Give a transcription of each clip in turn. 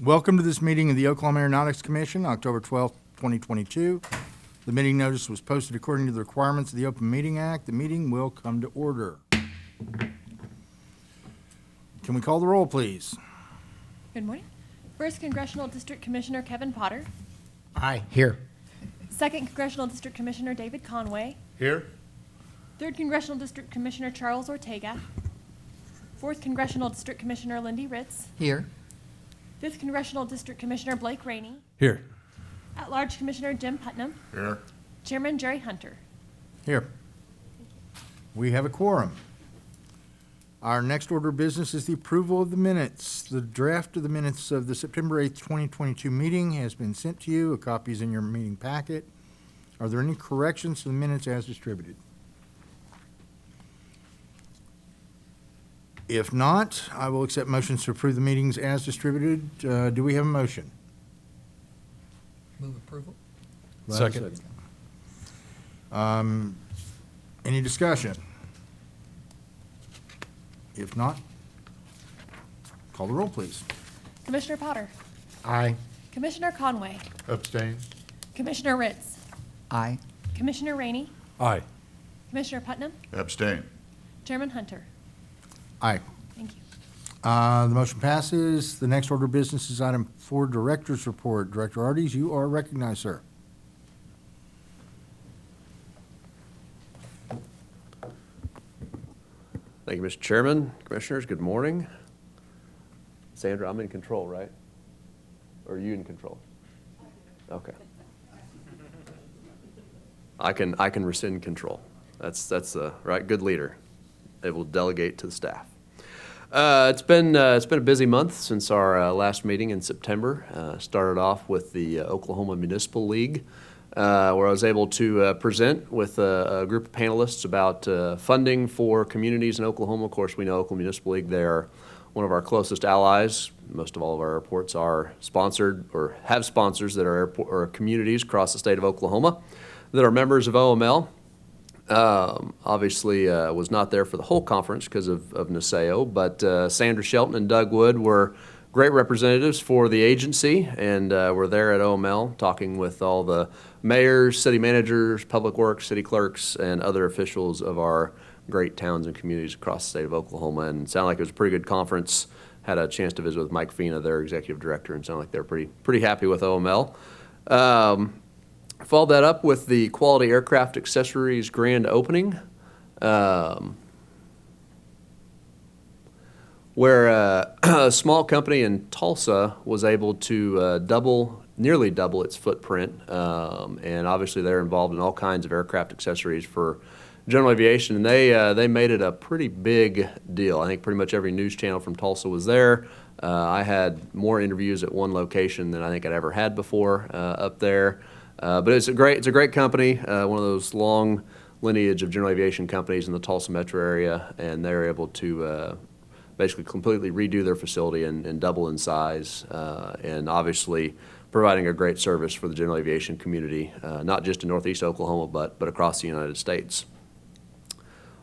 Welcome to this meeting of the Oklahoma Aeronautics Commission, October 12th, 2022. The meeting notice was posted according to the requirements of the Open Meeting Act. The meeting will come to order. Can we call the roll, please? Good morning. First Congressional District Commissioner Kevin Potter. Aye. Here. Second Congressional District Commissioner David Conway. Here. Third Congressional District Commissioner Charles Ortega. Fourth Congressional District Commissioner Lindy Ritz. Here. Fifth Congressional District Commissioner Blake Rainey. Here. At-large Commissioner Jim Putnam. Here. Chairman Jerry Hunter. Here. We have a quorum. Our next order of business is the approval of the minutes. The draft of the minutes of the September 8th, 2022 meeting has been sent to you. A copy is in your meeting packet. Are there any corrections to the minutes as distributed? If not, I will accept motions to approve the meetings as distributed. Do we have a motion? Move approval. Second. Any discussion? If not, call the roll, please. Commissioner Potter. Aye. Commissioner Conway. Abstain. Commissioner Ritz. Aye. Commissioner Rainey. Aye. Commissioner Putnam. Abstain. Chairman Hunter. Aye. Thank you. The motion passes. The next order of business is item 4, Director's Report. Director Arties, you are recognized, sir. Thank you, Mr. Chairman. Commissioners, good morning. Sandra, I'm in control, right? Or are you in control? Okay. I can rescind control. That's the right, good leader. Able to delegate to the staff. It's been a busy month since our last meeting in September. Started off with the Oklahoma Municipal League, where I was able to present with a group of panelists about funding for communities in Oklahoma. Of course, we know Oklahoma Municipal League, they are one of our closest allies. Most of all of our airports are sponsored or have sponsors that are airport or communities across the state of Oklahoma that are members of OML. Obviously was not there for the whole conference because of NASAO, but Sandra Shelton and Doug Wood were great representatives for the agency, and we're there at OML talking with all the mayors, city managers, public works, city clerks, and other officials of our great towns and communities across the state of Oklahoma. And it sounded like it was a pretty good conference. Had a chance to visit with Mike Fina, their executive director, and sounded like they're pretty happy with OML. Followed that up with the Quality Aircraft Accessories grand opening, where a small company in Tulsa was able to nearly double its footprint, and obviously they're involved in all kinds of aircraft accessories for general aviation, and they made it a pretty big deal. I think pretty much every news channel from Tulsa was there. I had more interviews at one location than I think I'd ever had before up there. But it's a great company, one of those long lineage of general aviation companies in the Tulsa metro area, and they're able to basically completely redo their facility and double in size, and obviously providing a great service for the general aviation community, not just in Northeast Oklahoma, but across the United States.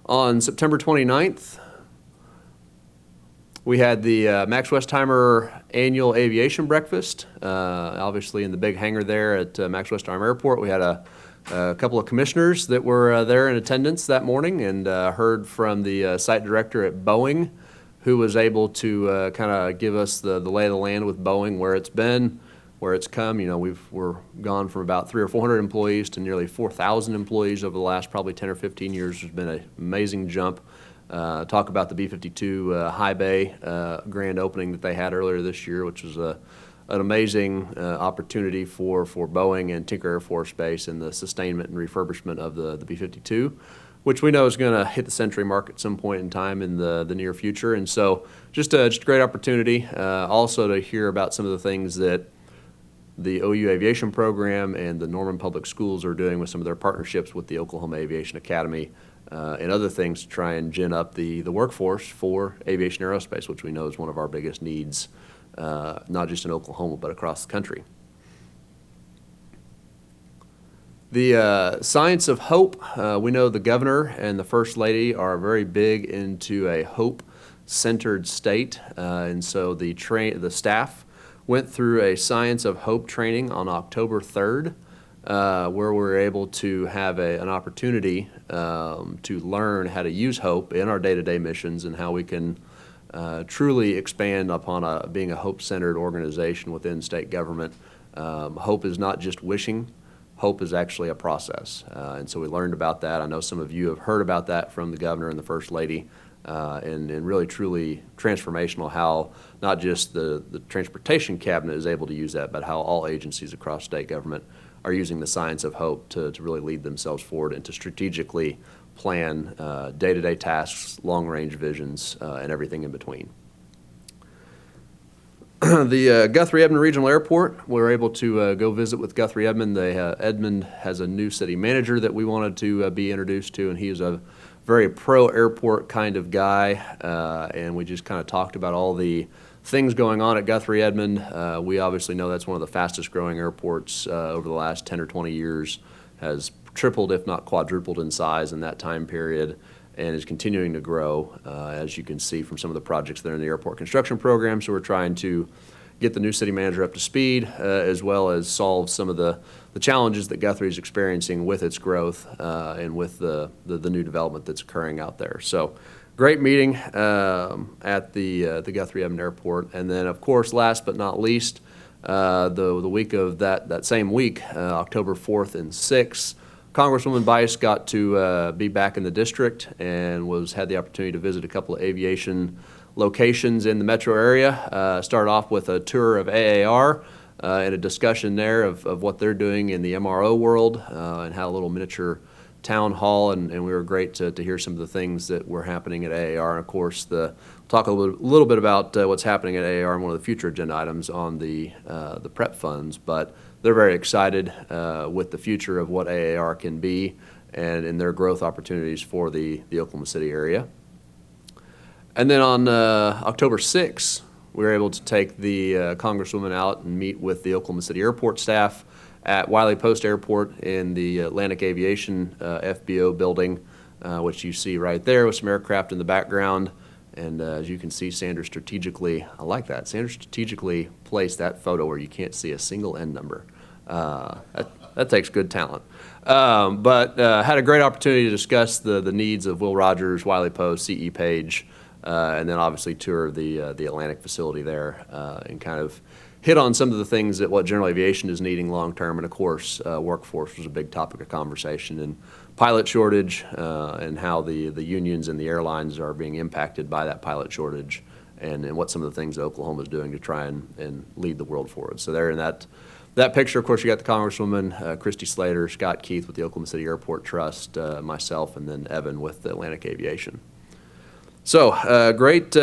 On September 29th, we had the Max Westheimer annual aviation breakfast, obviously in the big hangar there at Max Westheimer Airport. We had a couple of commissioners that were there in attendance that morning, and heard from the site director at Boeing, who was able to kind of give us the lay of the land with Boeing, where it's been, where it's come. You know, we're gone from about 300 or 400 employees to nearly 4,000 employees over the last probably 10 or 15 years. There's been an amazing jump. Talk about the B-52 high bay grand opening that they had earlier this year, which was an amazing opportunity for Boeing and Tinker Air Force Base and the sustainment and refurbishment of the B-52, which we know is going to hit the century mark at some point in time in the near future. And so just a great opportunity also to hear about some of the things that the OU Aviation Program and the Norman Public Schools are doing with some of their partnerships with the Oklahoma Aviation Academy and other things to try and gin up the workforce for aviation aerospace, which we know is one of our biggest needs, not just in Oklahoma, but across the country. The Science of Hope, we know the governor and the First Lady are very big into a hope-centered state, and so the staff went through a Science of Hope training on October 3rd, where we were able to have an opportunity to learn how to use hope in our day-to-day missions and how we can truly expand upon being a hope-centered organization within state government. Hope is not just wishing. Hope is actually a process. And so we learned about that. I know some of you have heard about that from the governor and the first lady, and really truly transformational how not just the transportation cabinet is able to use that, but how all agencies across state government are using the science of hope to really lead themselves forward and to strategically plan day-to-day tasks, long-range visions, and everything in between. The Guthrie-Edmond Regional Airport, we were able to go visit with Guthrie-Edmond. Edmond has a new city manager that we wanted to be introduced to, and he is a very pro-airport kind of guy, and we just kind of talked about all the things going on at Guthrie-Edmond. We obviously know that's one of the fastest growing airports over the last 10 or 20 years, has tripled if not quadrupled in size in that time period, and is continuing to grow, as you can see from some of the projects that are in the airport construction program. So we're trying to get the new city manager up to speed, as well as solve some of the challenges that Guthrie is experiencing with its growth and with the new development that's occurring out there. So great meeting at the Guthrie-Edmond Airport. And then, of course, last but not least, the week of that same week, October 4th and 6th, Congresswoman Bice got to be back in the district and had the opportunity to visit a couple of aviation locations in the metro area. Started off with a tour of AAR and a discussion there of what they're doing in the MRO world, and had a little miniature town hall, and we were great to hear some of the things that were happening at AAR. And of course, talk a little bit about what's happening at AAR and one of the future agenda items on the PrEP funds. But they're very excited with the future of what AAR can be and in their growth opportunities for the Oklahoma City area. And then on October 6th, we were able to take the Congresswoman out and meet with the Oklahoma City Airport staff at Wiley Post Airport in the Atlantic Aviation FBO building, which you see right there with some aircraft in the background. And as you can see, Sandra strategically, I like that, Sandra strategically placed that photo where you can't see a single end number. That takes good talent. But had a great opportunity to discuss the needs of Will Rogers, Wiley Post, C.E. Page, and then obviously tour the Atlantic facility there, and kind of hit on some of the things that what general aviation is needing long term. And of course, workforce was a big topic of conversation, and pilot shortage, and how the unions and the airlines are being impacted by that pilot shortage, and what some of the things that Oklahoma is doing to try and lead the world forward. So there in that picture, of course, you got the Congresswoman, Christy Slater, Scott Keith with the Oklahoma City Airport Trust, myself, and then Evan with the Atlantic Aviation. So great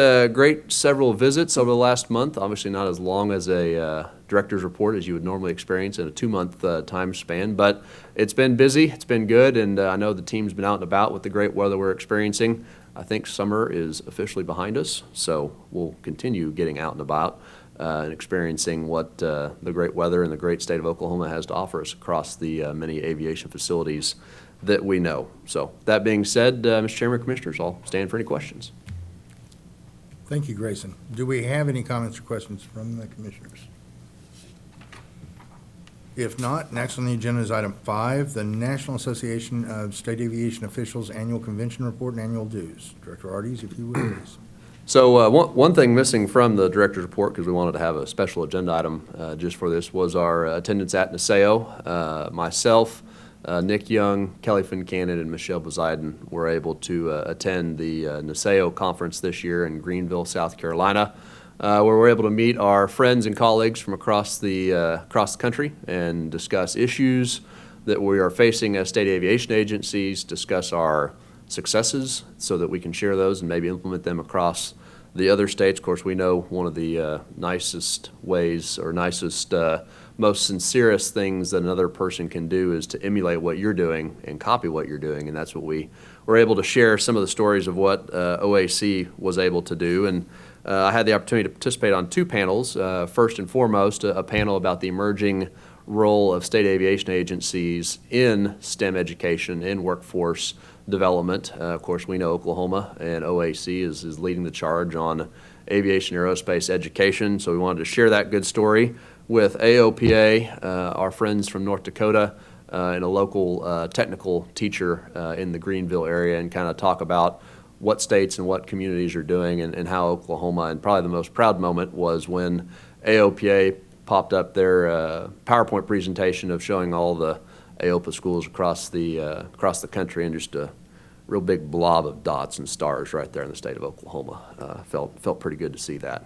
several visits over the last month. Obviously not as long as a director's report as you would normally experience in a 2-month time span, but it's been busy, it's been good, and I know the team's been out and about with the great weather we're experiencing. I think summer is officially behind us, so we'll continue getting out and about and experiencing what the great weather and the great state of Oklahoma has to offer us across the many aviation facilities that we know. So that being said, Mr. Chairman, Commissioners, I'll stand for any questions. Thank you, Grayson. Do we have any comments or questions from the commissioners? If not, next on the agenda is item 5, the National Association of State Aviation Officials Annual Convention Report and Annual Dues. Director Arties, if you would, please. So one thing missing from the director's report, because we wanted to have a special agenda item just for this, was our attendance at NASAO. Myself, Nick Young, Kelly Fincannon, and Michelle Poseidon were able to attend the NASAO conference this year in Greenville, South Carolina, where we're able to meet our friends and colleagues from across the country and discuss issues that we are facing as state aviation agencies, discuss our successes so that we can share those and maybe implement them across the other states. Of course, we know one of the nicest ways or most sincerest things that another person can do is to emulate what you're doing and copy what you're doing, and that's what we were able to share some of the stories of what OAC was able to do. And I had the opportunity to participate on 2 panels. First and foremost, a panel about the emerging role of state aviation agencies in STEM education, in workforce development. Of course, we know Oklahoma and OAC is leading the charge on aviation aerospace education. So we wanted to share that good story with AOPA, our friends from North Dakota, and a local technical teacher in the Greenville area, and kind of talk about what states and what communities are doing, and how Oklahoma, and probably the most proud moment was when AOPA popped up their PowerPoint presentation of showing all the AOPA schools across the country, and just a real big blob of dots and stars right there in the state of Oklahoma. Felt pretty good to see that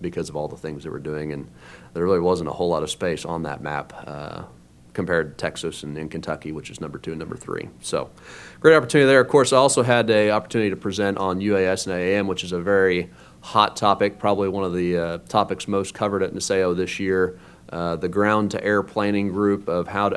because of all the things they were doing, and there really wasn't a whole lot of space on that map compared to Texas and in Kentucky, which is number 2 and number 3. So great opportunity there. Of course, I also had the opportunity to present on UAS and AAM, which is a very hot topic, probably one of the topics most covered at NASAO this year. The ground-to-air planning group of how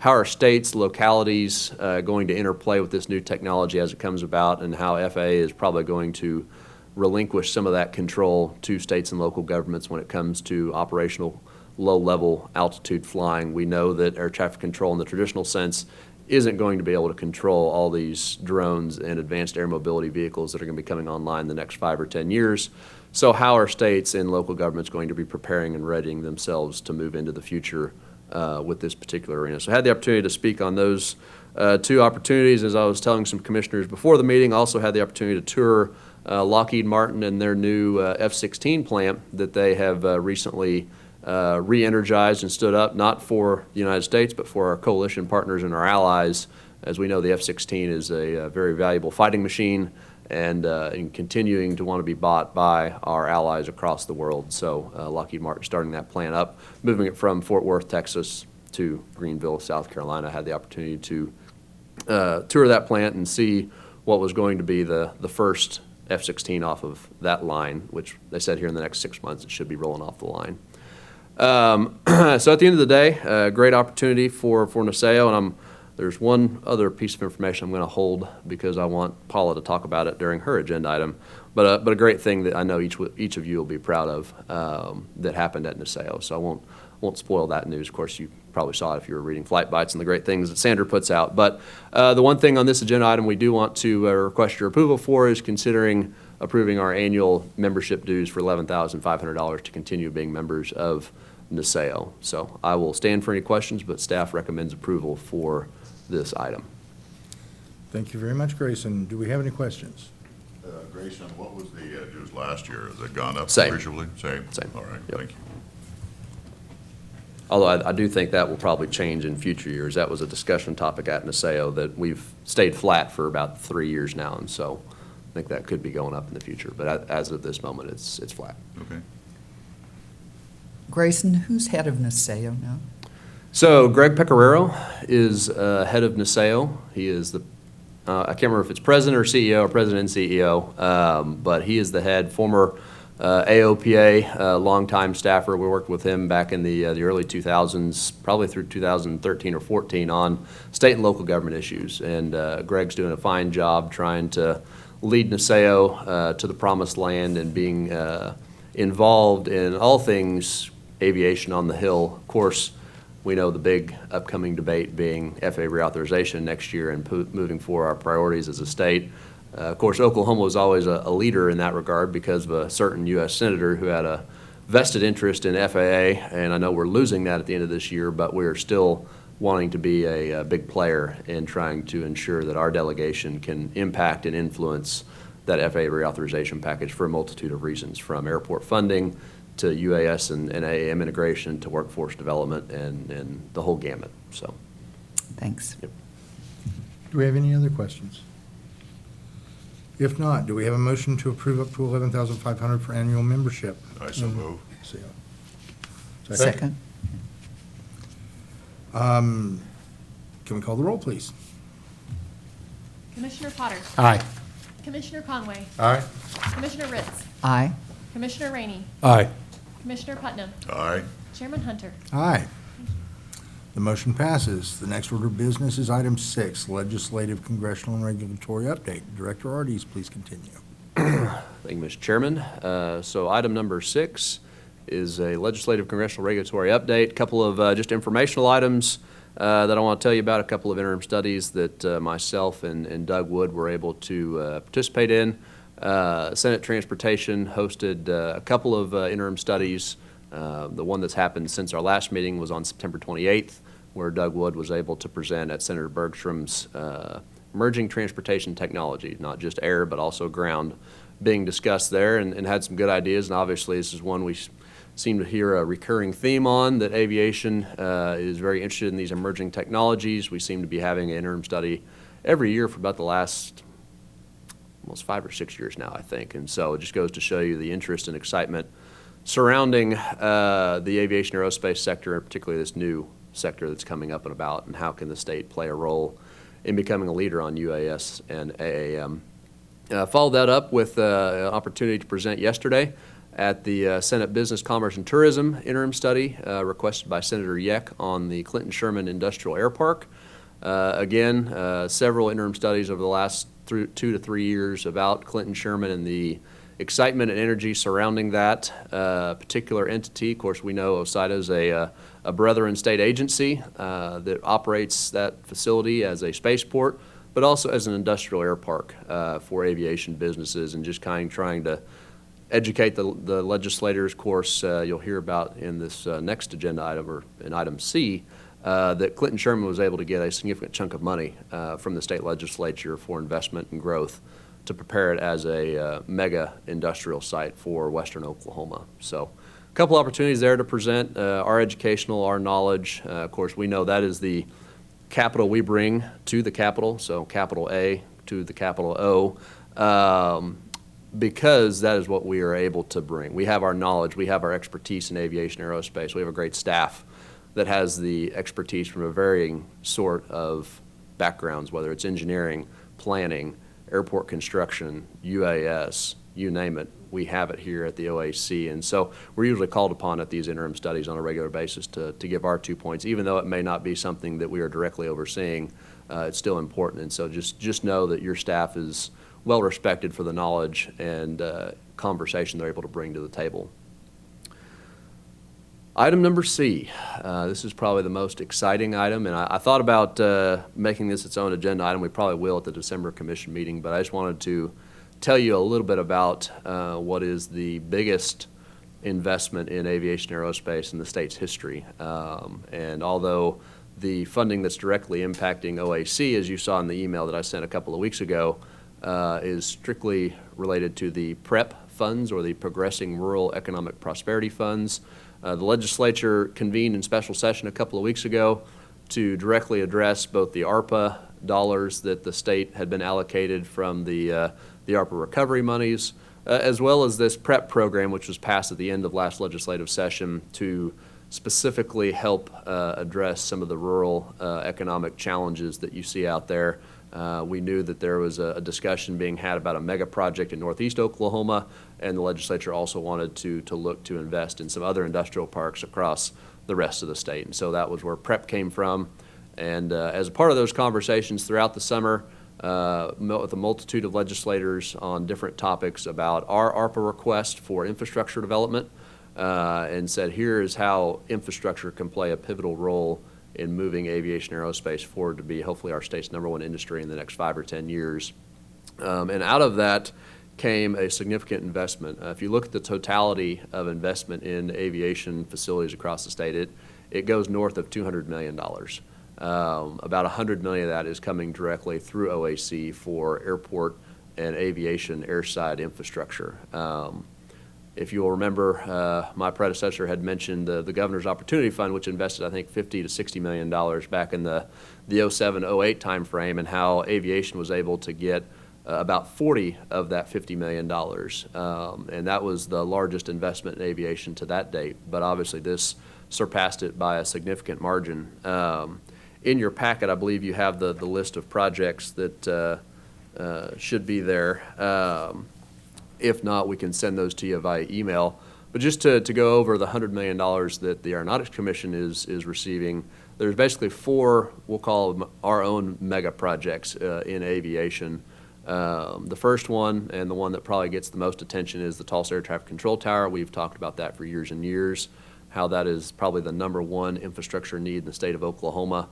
are states, localities going to interplay with this new technology as it comes about, and how FAA is probably going to relinquish some of that control to states and local governments when it comes to operational low-level altitude flying. We know that air traffic control in the traditional sense isn't going to be able to control all these drones and advanced air mobility vehicles that are going to be coming online in the next 5 or 10 years. So how are states and local governments going to be preparing and readying themselves to move into the future with this particular arena? So I had the opportunity to speak on those 2 opportunities. As I was telling some commissioners before the meeting, I also had the opportunity to tour Lockheed Martin and their new F-16 plant that they have recently re-energized and stood up, not for the United States, but for our coalition partners and our allies. As we know, the F-16 is a very valuable fighting machine, and continuing to want to be bought by our allies across the world. So Lockheed Martin starting that plant up, moving it from Fort Worth, Texas to Greenville, South Carolina. I had the opportunity to tour that plant and see what was going to be the first F-16 off of that line, which they said here in the next 6 months it should be rolling off the line. So at the end of the day, a great opportunity for NASAO, and there's one other piece of information I'm going to hold because I want Paula to talk about it during her agenda item, but a great thing that I know each of you will be proud of that happened at NASAO. So I won't spoil that news. Of course, you probably saw it if you were reading Flight Bites and the great things that Sandra puts out. But the one thing on this agenda item we do want to request your approval for is considering approving our annual membership dues for $11,500 to continue being members of NASAO. So I will stand for any questions, but staff recommends approval for this item. Thank you very much, Grayson. Do we have any questions? Grayson, what was the dues last year? Has it gone up Same. appreciably? Same? Same. All right, Yep. thank you. Although I do think that will probably change in future years. That was a discussion topic at NASAO that we've stayed flat for about 3 years now, and so I think that could be going up in the future. But as of this moment, it's flat. Okay. Grayson, who's head of NASAO now? So Greg Pecoraro is head of NASAO. He is the, I can't remember if it's president or CEO or president and CEO, but he is the head, former AOPA, longtime staffer. We worked with him back in the early 2000s, probably through 2013 or 14 on state and local government issues. And Greg's doing a fine job trying to lead NASAO to the promised land and being involved in all things aviation on the Hill. Of course, we know the big upcoming debate being FAA reauthorization next year and moving forward our priorities as a state. Of course, Oklahoma was always a leader in that regard because of a certain U.S. senator who had a vested interest in FAA, and I know we're losing that at the end of this year, but we're still wanting to be a big player in trying to ensure that our delegation can impact and influence that FAA reauthorization package for a multitude of reasons, from airport funding to UAS and AAM integration to workforce development and the whole gamut. So, Thanks. yep. Do we have any other questions? If not, do we have a motion to approve up to $11,500 for annual membership? I so move. Second? Can we call the roll, please? Commissioner Potter. Aye. Commissioner Conway. Aye. Commissioner Ritz. Aye. Commissioner Rainey. Aye. Commissioner Putnam. Aye. Chairman Hunter. Aye. The motion passes. The next order of business is item 6, legislative, congressional, and regulatory update. Director Arties, please continue. Thank you, Mr. Chairman. So item number 6 is a legislative, congressional, regulatory update. A couple of just informational items that I want to tell you about, a couple of interim studies that myself and Doug Wood were able to participate in. Senate Transportation hosted a couple of interim studies. The one that's happened since our last meeting was on September 28th, where Doug Wood was able to present at Senator Bergstrom's emerging transportation technology, not just air, but also ground, being discussed there, and had some good ideas. And obviously, this is one we seem to hear a recurring theme on, that aviation is very interested in these emerging technologies. We seem to be having an interim study every year for about the last almost 5 or 6 years now, I think. And so it just goes to show you the interest and excitement surrounding the aviation aerospace sector, and particularly this new sector that's coming up and about, and how can the state play a role in becoming a leader on UAS and AAM. Followed that up with an opportunity to present yesterday at the Senate Business, Commerce, and Tourism interim study requested by Senator Yeck on the Clinton-Sherman Industrial Air Park. Again, several interim studies over the last 2 to 3 years about Clinton-Sherman and the excitement and energy surrounding that particular entity. Of course, we know OSIDA is a brethren state agency that operates that facility as a spaceport, but also as an industrial air park for aviation businesses, and just kind of trying to educate the legislators. Of course, you'll hear about in this next agenda item, or in item C, that Clinton-Sherman was able to get a significant chunk of money from the state legislature for investment and growth to prepare it as a mega industrial site for western Oklahoma. So a couple opportunities there to present our educational, our knowledge. Of course, we know that is the capital we bring to the Capitol, so capital A to the capital O, because that is what we are able to bring. We have our knowledge, we have our expertise in aviation aerospace, we have a great staff that has the expertise from a varying sort of backgrounds, whether it's engineering, planning, airport construction, UAS, you name it. We have it here at the OAC, and so we're usually called upon at these interim studies on a regular basis to give our 2 points. Even though it may not be something that we are directly overseeing, it's still important, and so just know that your staff is well respected for the knowledge and conversation they're able to bring to the table. Item number C, this is probably the most exciting item, and I thought about making this its own agenda item. We probably will at the December commission meeting, but I just wanted to tell you a little bit about what is the biggest investment in aviation aerospace in the state's history. And although the funding that's directly impacting OAC, as you saw in the email that I sent a couple of weeks ago, is strictly related to the PREP funds, or the Progressing Rural Economic Prosperity Funds. The legislature convened in special session a couple of weeks ago to directly address both the ARPA dollars that the state had been allocated from the ARPA recovery monies, as well as this PREP program, which was passed at the end of last legislative session to specifically help address some of the rural economic challenges that you see out there. We knew that there was a discussion being had about a mega project in northeast Oklahoma, and the legislature also wanted to look to invest in some other industrial parks across the rest of the state. And so that was where PREP came from. And as a part of those conversations throughout the summer, met with a multitude of legislators on different topics about our ARPA request for infrastructure development, and said, here is how infrastructure can play a pivotal role in moving aviation aerospace forward to be hopefully our state's #1 industry in the next 5 or 10 years. And out of that came a significant investment. If you look at the totality of investment in aviation facilities across the state, it goes north of $200 million. About $100 million of that is coming directly through OAC for airport and aviation airside infrastructure. If you'll remember, my predecessor had mentioned the Governor's Opportunity Fund, which invested, I think, $50 to $60 million back in the 07-08 timeframe, and how aviation was able to get about 40 of that $50 million. And that was the largest investment in aviation to that date, but obviously this surpassed it by a significant margin. In your packet, I believe you have the list of projects that should be there. If not, we can send those to you via email. But just to go over the $100 million that the Aeronautics Commission is receiving, there's basically 4, we'll call them our own mega projects in aviation. The first one, and the one that probably gets the most attention, is the Tulsa Air Traffic Control Tower. We've talked about that for years and years, how that is probably the #1 infrastructure need in the state of Oklahoma.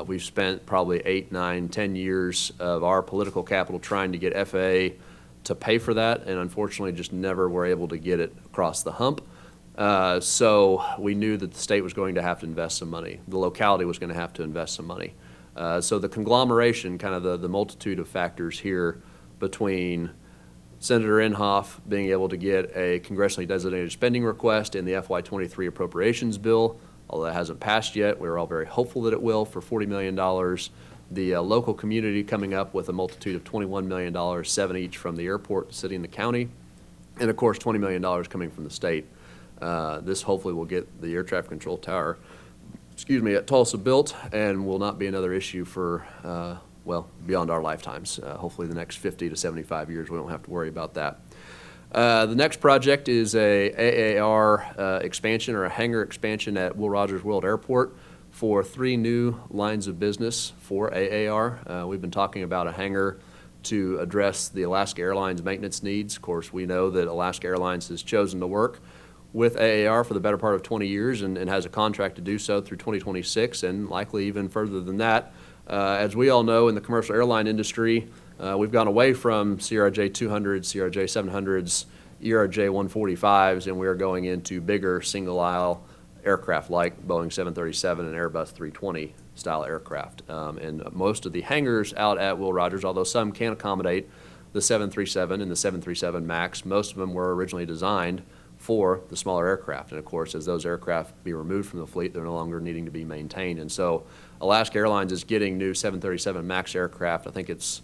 We've spent probably 8, 9, 10 years of our political capital trying to get FAA to pay for that, and unfortunately just never were able to get it across the hump. So we knew that the state was going to have to invest some money. The locality was going to have to invest some money. So the conglomeration, kind of the multitude of factors here between Senator Inhofe being able to get a congressionally designated spending request in the FY23 appropriations bill, although that hasn't passed yet, we're all very hopeful that it will, for $40 million. The local community coming up with a multitude of $21 million, 7 each from the airport, the city, and the county, and of course $20 million coming from the state. This hopefully will get the air traffic control tower, at Tulsa built, and will not be another issue for, well, beyond our lifetimes. Hopefully the next 50 to 75 years, we don't have to worry about that. The next project is a AAR expansion, or a hangar expansion at Will Rogers World Airport for 3 new lines of business for AAR. We've been talking about a hangar to address the Alaska Airlines maintenance needs. Of course, we know that Alaska Airlines has chosen to work with AAR for the better part of 20 years and has a contract to do so through 2026 and likely even further than that. As we all know, in the commercial airline industry, we've gone away from CRJ 200s, CRJ 700s, ERJ 145s, and we are going into bigger single-aisle aircraft like Boeing 737 and Airbus 320 style aircraft. And most of the hangars out at Will Rogers, although some can accommodate the 737 and the 737 MAX, most of them were originally designed for the smaller aircraft. And of course, as those aircraft be removed from the fleet, they're no longer needing to be maintained. And so Alaska Airlines is getting new 737 MAX aircraft. I think it's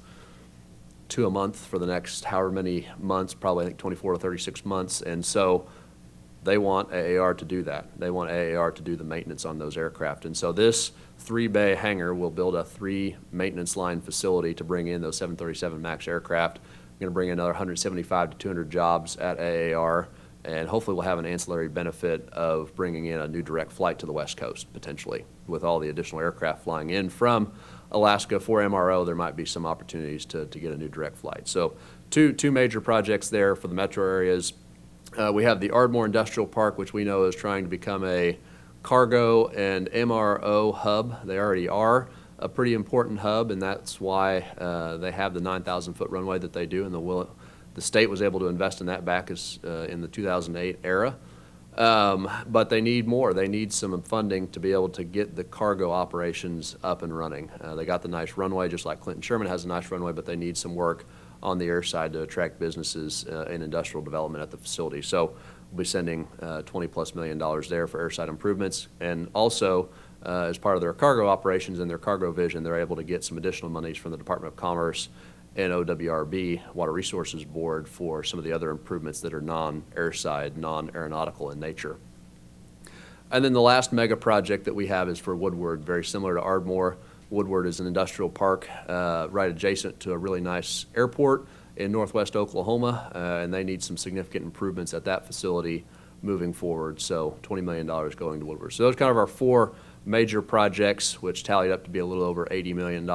2 a month for the next however many months, probably I think 24 to 36 months. And so they want AAR to do that. They want AAR to do the maintenance on those aircraft. And so this 3-bay hangar will build a 3 maintenance line facility to bring in those 737 MAX aircraft. We're going to bring in another 175 to 200 jobs at AAR, and hopefully we'll have an ancillary benefit of bringing in a new direct flight to the West Coast, potentially. With all the additional aircraft flying in from Alaska for MRO, there might be some opportunities to get a new direct flight. So two major projects there for the metro areas. We have the Ardmore Industrial Park, which we know is trying to become a cargo and MRO hub. They already are a pretty important hub, and that's why they have the 9,000-foot runway that they do, and the state was able to invest in that back in the 2008 era. But they need more. They need some funding to be able to get the cargo operations up and running. They got the nice runway, just like Clinton Sherman has a nice runway, but they need some work on the air side to attract businesses and industrial development at the facility. So we'll be sending $20+ million there for airside improvements. And also, as part of their cargo operations and their cargo vision, they're able to get some additional monies from the Department of Commerce and OWRB, Water Resources Board, for some of the other improvements that are non-airside, non-aeronautical in nature. And then the last mega project that we have is for Woodward, very similar to Ardmore. Woodward is an industrial park right adjacent to a really nice airport in northwest Oklahoma, and they need some significant improvements at that facility moving forward. So $20 million going to Woodward. So those are kind of our 4 major projects, which tallied up to be a little over $80 million.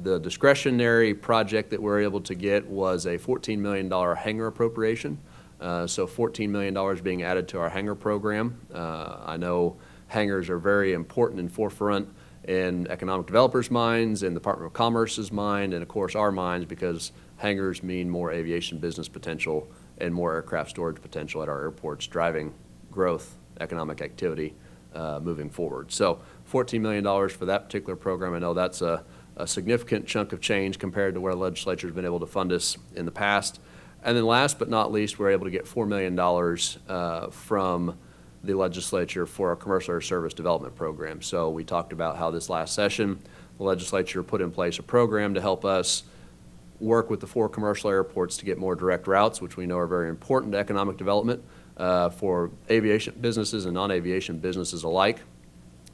The discretionary project that we're able to get was a $14 million hangar appropriation. So $14 million being added to our hangar program. I know hangars are very important and forefront in economic developers' minds, in the Department of Commerce's mind, and of course our minds, because hangars mean more aviation business potential and more aircraft storage potential at our airports, driving growth, economic activity moving forward. So $14 million for that particular program. I know that's a significant chunk of change compared to where the legislature has been able to fund us in the past. And then last but not least, we're able to get $4 million from the legislature for our commercial air service development program. So we talked about how this last session, the legislature put in place a program to help us work with the 4 commercial airports to get more direct routes, which we know are very important to economic development for aviation businesses and non-aviation businesses alike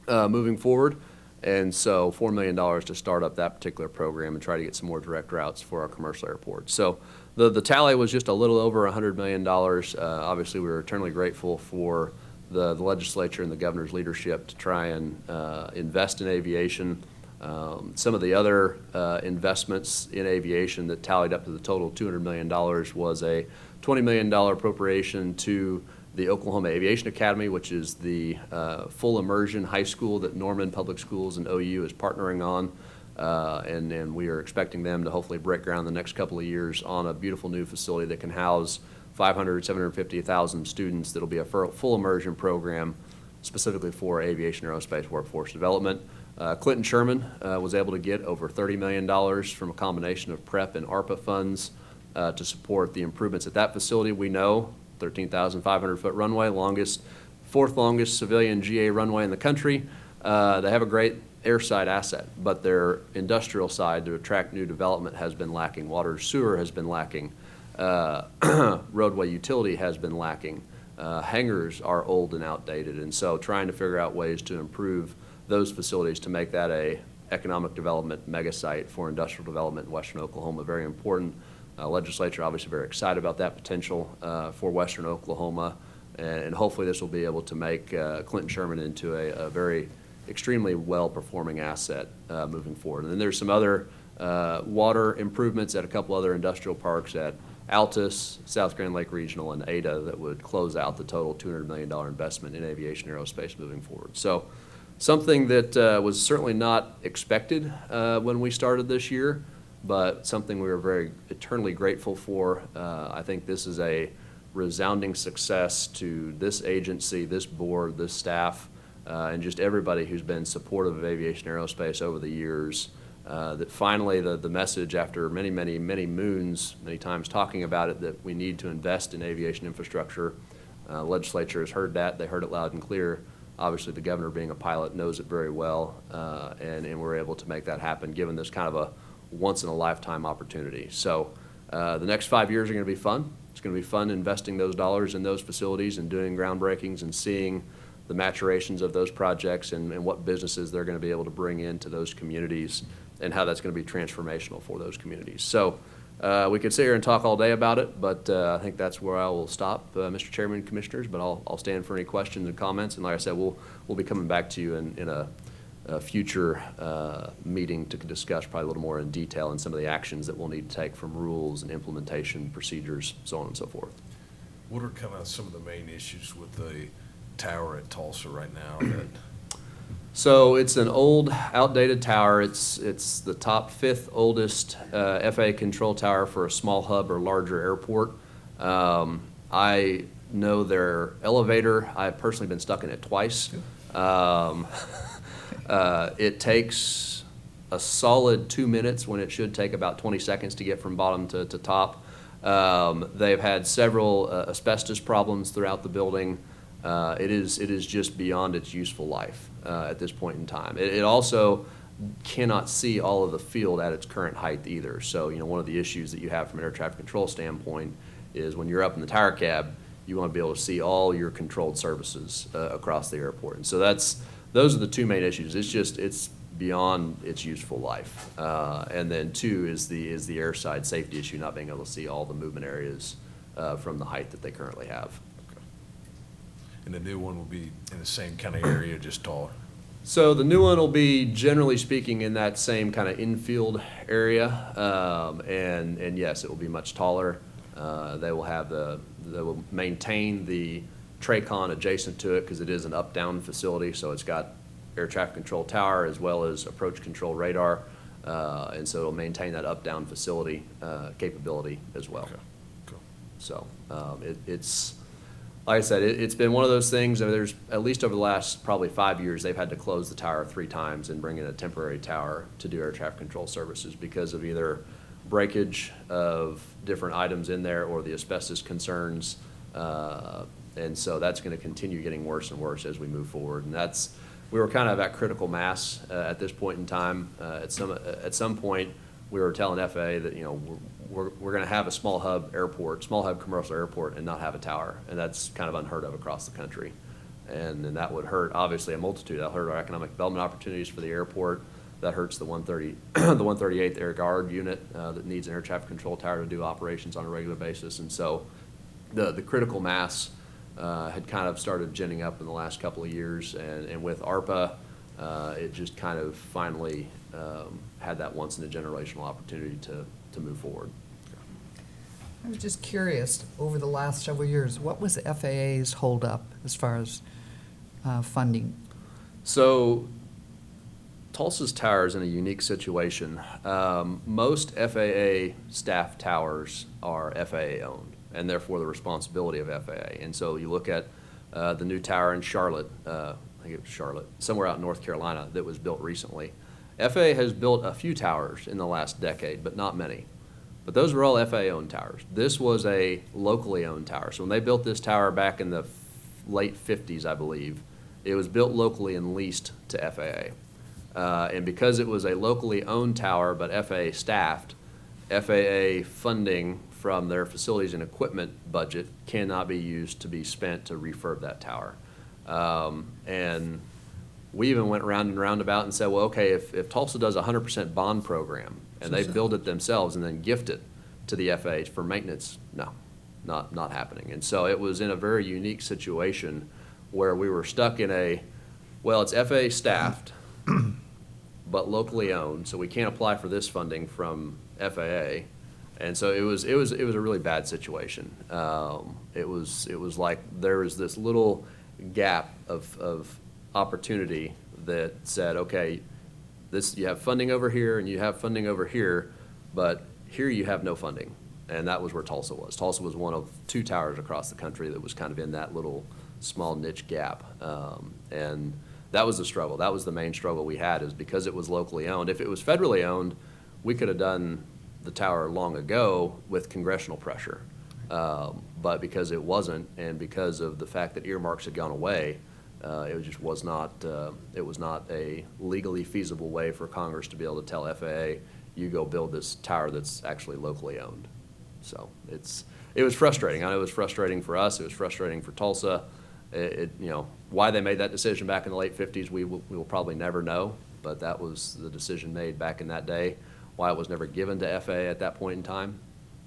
moving forward. And so $4 million to start up that particular program and try to get some more direct routes for our commercial airports. So the tally was just a little over $100 million. Obviously, we were eternally grateful for the legislature and the governor's leadership to try and invest in aviation. Some of the other investments in aviation that tallied up to the total $200 million was a $20 million appropriation to the Oklahoma Aviation Academy, which is the full immersion high school that Norman Public Schools and OU is partnering on. And we are expecting them to hopefully break ground the next couple of years on a beautiful new facility that can house 750,000 students. That'll be a full immersion program specifically for aviation aerospace workforce development. Clinton Sherman was able to get over $30 million from a combination of PREP and ARPA funds to support the improvements at that facility. We know 13,500-foot runway, fourth longest civilian GA runway in the country. They have a great airside asset, but their industrial side to attract new development has been lacking. Water sewer has been lacking. Roadway utility has been lacking. Hangars are old and outdated, and so trying to figure out ways to improve those facilities to make that a economic development mega site for industrial development in Western Oklahoma, very important. Legislature obviously very excited about that potential for Western Oklahoma, and hopefully this will be able to make Clinton Sherman into a very extremely well-performing asset moving forward. And then there's some other water improvements at a couple other industrial parks at Altus, South Grand Lake Regional, and Ada that would close out the total $200 million investment in aviation aerospace moving forward. So something that was certainly not expected when we started this year, but something we were very eternally grateful for. I think this is a resounding success to this agency, this board, this staff, and just everybody who's been supportive of aviation aerospace over the years. That finally the message after many moons, many times talking about it, that we need to invest in aviation infrastructure. Legislature has heard that. They heard it loud and clear. Obviously, the governor, being a pilot, knows it very well, and we're able to make that happen given this kind of a once-in-a-lifetime opportunity. So the next 5 years are going to be fun. It's going to be fun investing those dollars in those facilities and doing groundbreakings and seeing the maturations of those projects and what businesses they're going to be able to bring into those communities and how that's going to be transformational for those communities. So we could sit here and talk all day about it, but I think that's where I will stop, Mr. Chairman and Commissioners, but I'll stand for any questions and comments. And like I said, we'll be coming back to you in a future meeting to discuss probably a little more in detail and some of the actions that we'll need to take from rules and implementation procedures, so on and so forth. What are kind of some of the main issues with the tower at Tulsa right now that? So it's an old, outdated tower. It's the top 5th oldest FAA control tower for a small hub or larger airport. I know their elevator. I've personally been stuck in it twice. It takes a solid 2 minutes when it should take about 20 seconds to get from bottom to top. They've had several asbestos problems throughout the building. It is just beyond its useful life at this point in time. It also cannot see all of the field at its current height either. So, one of the issues that you have from an air traffic control standpoint is when you're up in the tower cab, you want to be able to see all your controlled surfaces across the airport. And so those are the two main issues. It's beyond its useful life. And then 2 is the airside safety issue, not being able to see all the movement areas from the height that they currently have. And the new one will be in the same kind of area, just taller? So the new one will be, generally speaking, in that same kind of infield area, and yes, it will be much taller. They will maintain the TRACON adjacent to it because it is an up-down facility, so it's got air traffic control tower as well as approach control radar, and so it'll maintain that up-down facility capability as well. Okay, cool. So it's. Like I said, it's been one of those things. I mean, there's at least over the last probably 5 years, they've had to close the tower 3 times and bring in a temporary tower to do air traffic control services because of either breakage of different items in there or the asbestos concerns. And so that's going to continue getting worse and worse as we move forward. And we were kind of at critical mass at this point in time. At some point, we were telling FAA that we're going to have a small hub commercial airport, and not have a tower, and that's kind of unheard of across the country. And that would hurt obviously a multitude. That hurt our economic development opportunities for the airport. That hurts the 138th Air Guard unit that needs an air traffic control tower to do operations on a regular basis. And so the critical mass had kind of started ginning up in the last couple of years, and with ARPA, it just kind of finally had that once-in-a-generational opportunity to move forward. I was just curious, over the last several years, what was FAA's holdup as far as funding? So Tulsa's tower is in a unique situation. Most FAA staff towers are FAA owned, and therefore the responsibility of FAA. And so you look at the new tower in Charlotte, I think it was Charlotte, somewhere out in North Carolina that was built recently. FAA has built a few towers in the last decade, but not many. But those were all FAA-owned towers. This was a locally owned tower. So when they built this tower back in the late 50s, I believe, it was built locally and leased to FAA. And because it was a locally owned tower but FAA staffed, FAA funding from their facilities and equipment budget cannot be used to be spent to refurb that tower. And we even went round and roundabout and said, well, okay, if Tulsa does a 100% bond program and they build it themselves and then gift it to the FAA for maintenance, no, not happening. And so it was in a very unique situation where we were stuck in well, it's FAA staffed, but locally owned, so we can't apply for this funding from FAA. And so it was a really bad situation. It was like there was this little gap of opportunity that said, okay, you have funding over here and you have funding over here, but here you have no funding. And that was where Tulsa was. Tulsa was one of 2 towers across the country that was kind of in that little small niche gap. And that was the struggle. That was the main struggle we had, is because it was locally owned. If it was federally owned, we could have done the tower long ago with congressional pressure. But because it wasn't, and because of the fact that earmarks had gone away, it just was not, it was not a legally feasible way for Congress to be able to tell FAA, you go build this tower that's actually locally owned. So it was frustrating. I know it was frustrating for us. It was frustrating for Tulsa. Why they made that decision back in the late 50s, we will probably never know, but that was the decision made back in that day. Why it was never given to FAA at that point in time,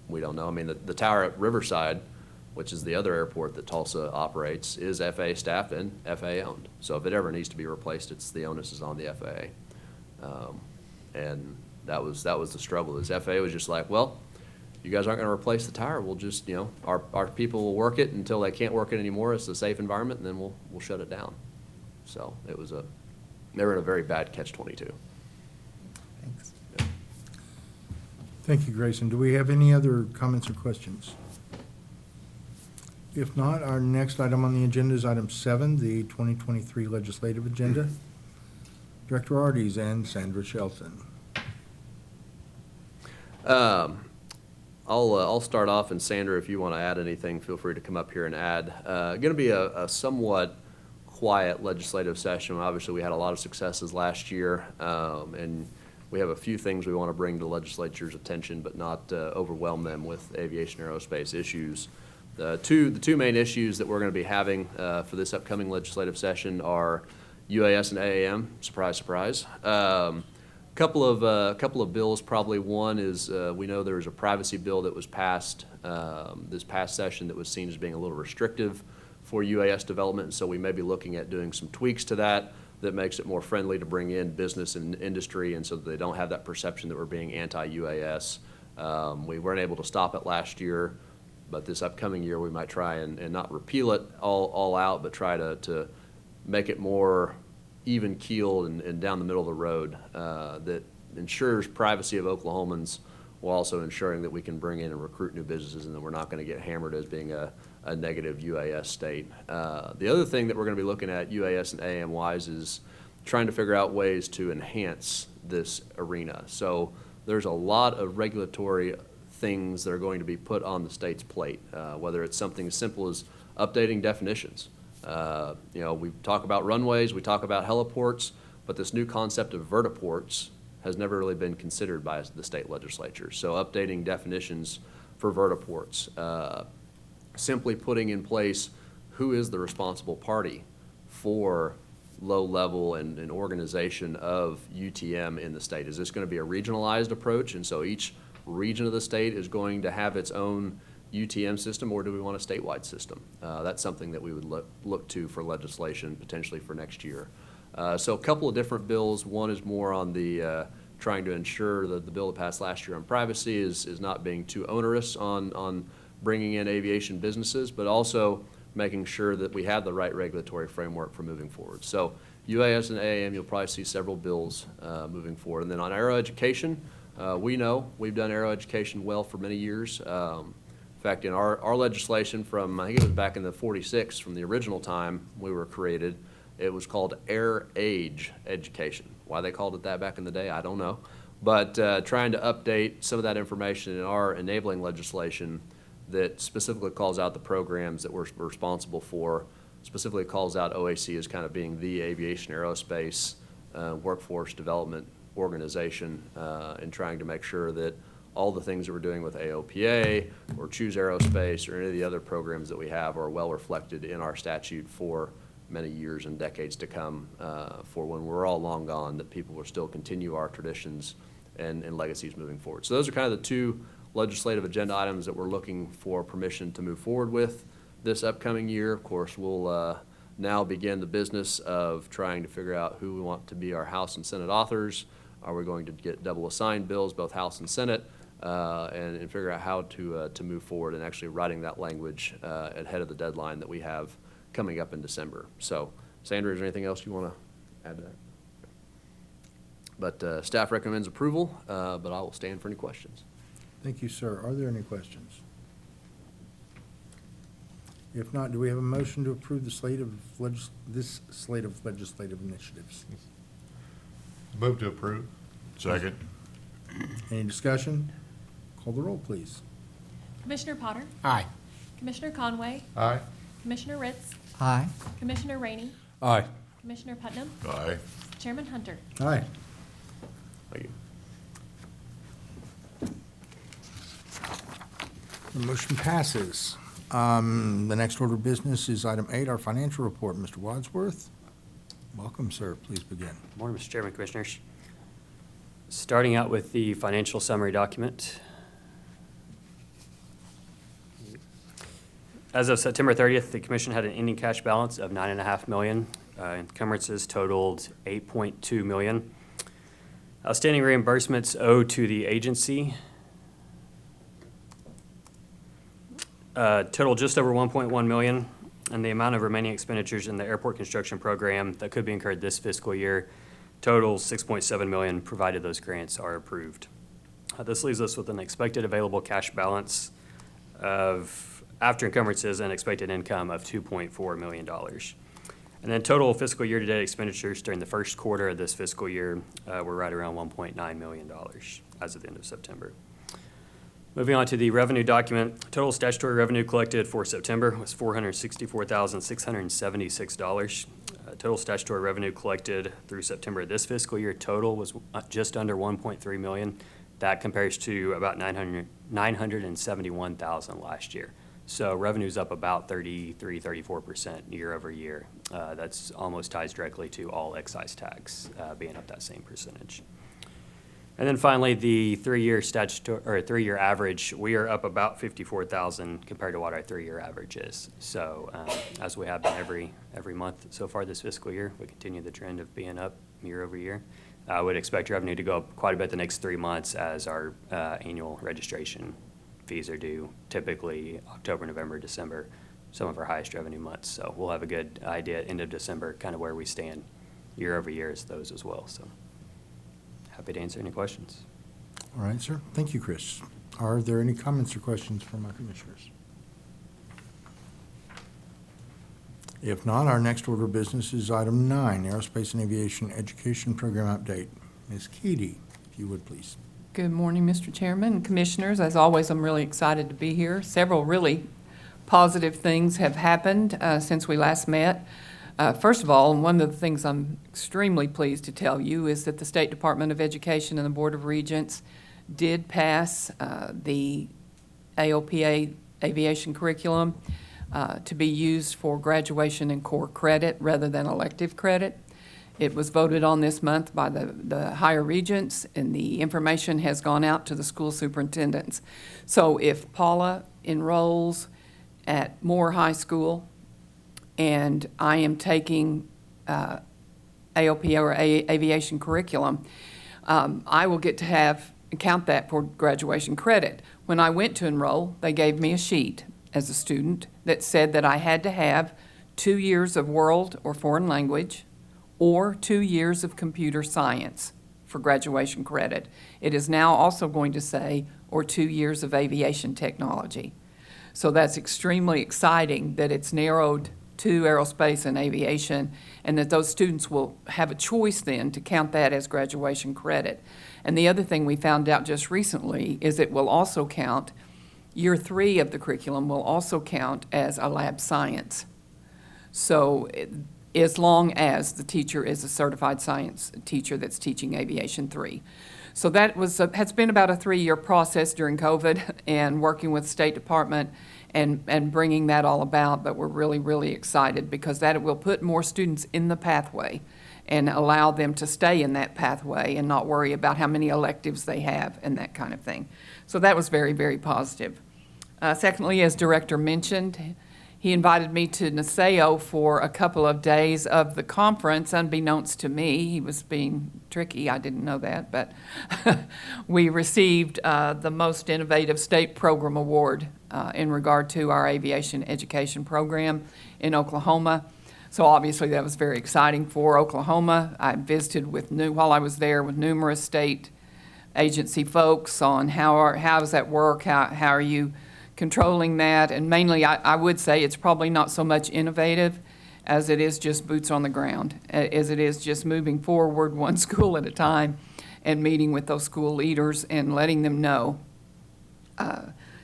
we don't know. I mean, the tower at Riverside, which is the other airport that Tulsa operates, is FAA staffed and FAA owned. So if it ever needs to be replaced, the onus is on the FAA. And that was the struggle. Is FAA was just like, well, you guys aren't going to replace the tower. We'll just, our people will work it until they can't work it anymore. It's a safe environment, and then we'll shut it down. So they were in a very bad catch-22. Thanks. Thank you, Grayson. Do we have any other comments or questions? If not, our next item on the agenda is item 7, the 2023 legislative agenda. Director Arties and Sandra Shelton. I'll start off, and Sandra, if you want to add anything, feel free to come up here and add. Going to be a somewhat quiet legislative session. Obviously, we had a lot of successes last year, and we have a few things we want to bring to the legislature's attention, but not overwhelm them with aviation aerospace issues. The two main issues that we're going to be having for this upcoming legislative session are UAS and AAM. Surprise, surprise. Couple of bills. Probably one is we know there was a privacy bill that was passed this past session that was seen as being a little restrictive for UAS development, and so we may be looking at doing some tweaks to that makes it more friendly to bring in business and industry, and so that they don't have that perception that we're being anti-UAS. We weren't able to stop it last year, but this upcoming year we might try and not repeal it all out, but try to make it more even-keeled and down the middle of the road that ensures privacy of Oklahomans while also ensuring that we can bring in and recruit new businesses and that we're not going to get hammered as being a negative UAS state. The other thing that we're going to be looking at UAS and AAM-wise is trying to figure out ways to enhance this arena. So there's a lot of regulatory things that are going to be put on the state's plate, whether it's something as simple as updating definitions. We talk about runways, we talk about heliports, but this new concept of vertiports has never really been considered by the state legislature. So updating definitions for vertiports, simply putting in place who is the responsible party for low level and organization of UTM in the state. Is this going to be a regionalized approach, and so each region of the state is going to have its own UTM system, or do we want a statewide system? That's something that we would look to for legislation potentially for next year. So a couple of different bills. One is more on the trying to ensure that the bill that passed last year on privacy is not being too onerous on bringing in aviation businesses, but also making sure that we have the right regulatory framework for moving forward. So UAS and AAM, you'll probably see several bills moving forward. And then on aero education, we know we've done aero education well for many years. In fact, in our legislation from, I think it was back in the 46, from the original time we were created, it was called air age education. Why they called it that back in the day, I don't know. But trying to update some of that information in our enabling legislation that specifically calls out the programs that we're responsible for, specifically calls out OAC as kind of being the aviation aerospace workforce development organization, and trying to make sure that all the things that we're doing with AOPA or Choose Aerospace or any of the other programs that we have are well reflected in our statute for many years and decades to come, for when we're all long gone, that people will still continue our traditions and legacies moving forward. So those are kind of the two legislative agenda items that we're looking for permission to move forward with this upcoming year. Of course, we'll now begin the business of trying to figure out who we want to be our House and Senate authors. Are we going to get double assigned bills, both House and Senate, and figure out how to move forward and actually writing that language ahead of the deadline that we have coming up in December. So, Sandra, is there anything else you want to add to that? But staff recommends approval, but I will stand for any questions. Thank you, sir. Are there any questions? If not, do we have a motion to approve the this slate of legislative initiatives? Move to approve. Second. Any discussion? Call the roll, please. Commissioner Potter, Aye. Commissioner Conway, Aye. Commissioner Ritz, Aye. Commissioner Rainey, Aye. Commissioner Putnam, Aye. Chairman Hunter. Aye. Thank you. The motion passes. The next order of business is item 8, our financial report. Mr. Wadsworth, welcome, sir. Please begin. Morning, Mr. Chairman, Commissioners. Starting out with the financial summary document. As of September 30th, the commission had an ending cash balance of $9.5 million. Encumbrances totaled $8.2 million. Outstanding reimbursements owed to the agency total just over $1.1 million, and the amount of remaining expenditures in the airport construction program that could be incurred this fiscal year totals $6.7 million, provided those grants are approved. This leaves us with an expected available cash balance of, after encumbrances, and expected income of $2.4 million. And then total fiscal year-to-date expenditures during the first quarter of this fiscal year were right around $1.9 million as of the end of September. Moving on to the revenue document, total statutory revenue collected for September was $464,676. Total statutory revenue collected through September of this fiscal year total was just under $1.3 million. That compares to about $971,000 last year. So revenue's up about 34% year over year. That's almost ties directly to all excise tax being up that same percentage. And then finally, the three-year average, we are up about $54,000 compared to what our three-year average is. So as we have been every month so far this fiscal year, we continue the trend of being up year over year. I would expect revenue to go up quite a bit the next 3 months as our annual registration fees are due, typically October, November, December, some of our highest revenue months. So we'll have a good idea at end of December, kind of where we stand year over year as those as well. So happy to answer any questions. All right, sir. Thank you, Chris. Are there any comments or questions from our commissioners? If not, our next order of business is item 9, Aerospace and Aviation Education Program Update. Ms. Keady, if you would, please. Good morning, Mr. Chairman and Commissioners. As always, I'm really excited to be here. Several really positive things have happened since we last met. First of all, one of the things I'm extremely pleased to tell you is that the State Department of Education and the Board of Regents did pass the AOPA aviation curriculum to be used for graduation and core credit rather than elective credit. It was voted on this month by the higher regents, and the information has gone out to the school superintendents. So if Paula enrolls at Moore High School and I am taking AOPA or aviation curriculum, I will get to count that for graduation credit. When I went to enroll, they gave me a sheet as a student that said that I had to have 2 years of world or foreign language or 2 years of computer science for graduation credit. It is now also going to say, or 2 years of aviation technology. So that's extremely exciting that it's narrowed to aerospace and aviation, and that those students will have a choice then to count that as graduation credit. And the other thing we found out just recently is it will also count, year 3 of the curriculum will also count as a lab science. So as long as the teacher is a certified science teacher that's teaching Aviation 3. So that has been about a 3-year process during COVID and working with the State Department and bringing that all about, but we're really, really excited because that will put more students in the pathway and allow them to stay in that pathway and not worry about how many electives they have and that kind of thing. So that was very, very positive. Secondly, as Director mentioned, he invited me to Naseo for a couple of days of the conference, unbeknownst to me. He was being tricky, I didn't know that, but we received the Most Innovative State Program Award in regard to our aviation education program in Oklahoma. So obviously that was very exciting for Oklahoma. I visited while I was there with numerous state agency folks on how does that work, how are you controlling that, and mainly I would say it's probably not so much innovative as it is just boots on the ground, as it is just moving forward one school at a time and meeting with those school leaders and letting them know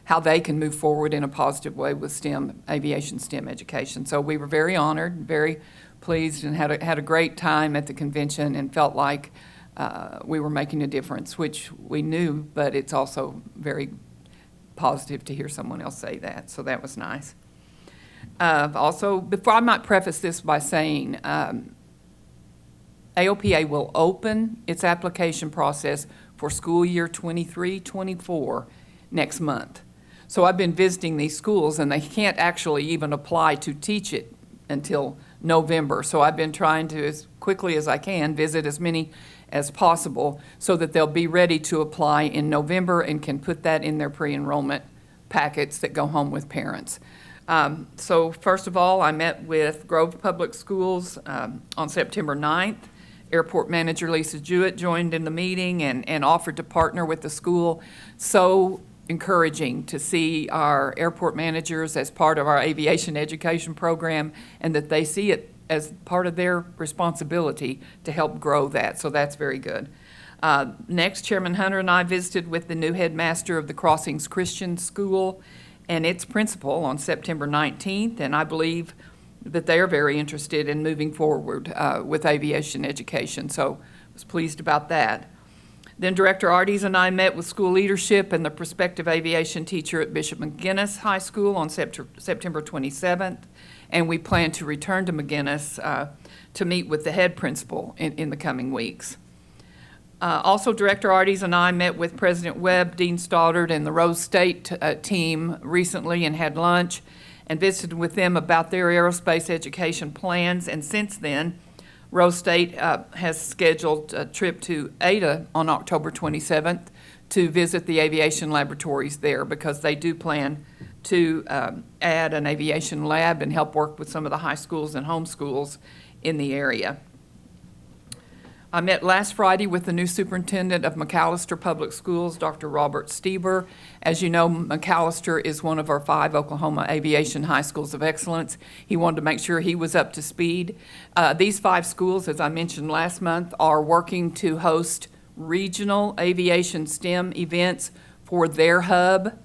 how they can move forward in a positive way with STEM, aviation STEM education. So we were very honored, very pleased, and had a great time at the convention and felt like we were making a difference, which we knew, but it's also very positive to hear someone else say that, so that was nice. Also, before I might preface this by saying AOPA will open its application process for school year 23-24 next month. So I've been visiting these schools and they can't actually even apply to teach it until November. So I've been trying to, as quickly as I can, visit as many as possible so that they'll be ready to apply in November and can put that in their pre-enrollment packets that go home with parents. So first of all, I met with Grove Public Schools on September 9th. Airport Manager Lisa Jewett joined in the meeting and offered to partner with the school. So encouraging to see our airport managers as part of our aviation education program and that they see it as part of their responsibility to help grow that. So that's very good. Next, Chairman Hunter and I visited with the new headmaster of the Crossings Christian School and its principal on September 19th, and I believe that they are very interested in moving forward with aviation education. So I was pleased about that. Then Director Arties and I met with school leadership and the prospective aviation teacher at Bishop McGuinness High School on September 27th. And we plan to return to McGuinness to meet with the head principal in the coming weeks. Also, Director Arties and I met with President Webb, Dean Stoddard, and the Rose State team recently and had lunch and visited with them about their aerospace education plans. And since then, Rose State has scheduled a trip to Ada on October 27th to visit the aviation laboratories there because they do plan to add an aviation lab and help work with some of the high schools and home schools in the area. I met last Friday with the new superintendent of McAllister Public Schools, Dr. Robert Stieber. As you know, McAllister is one of our 5 Oklahoma aviation high schools of excellence. He wanted to make sure he was up to speed. These 5 schools, as I mentioned last month, are working to host regional aviation STEM events for their hub.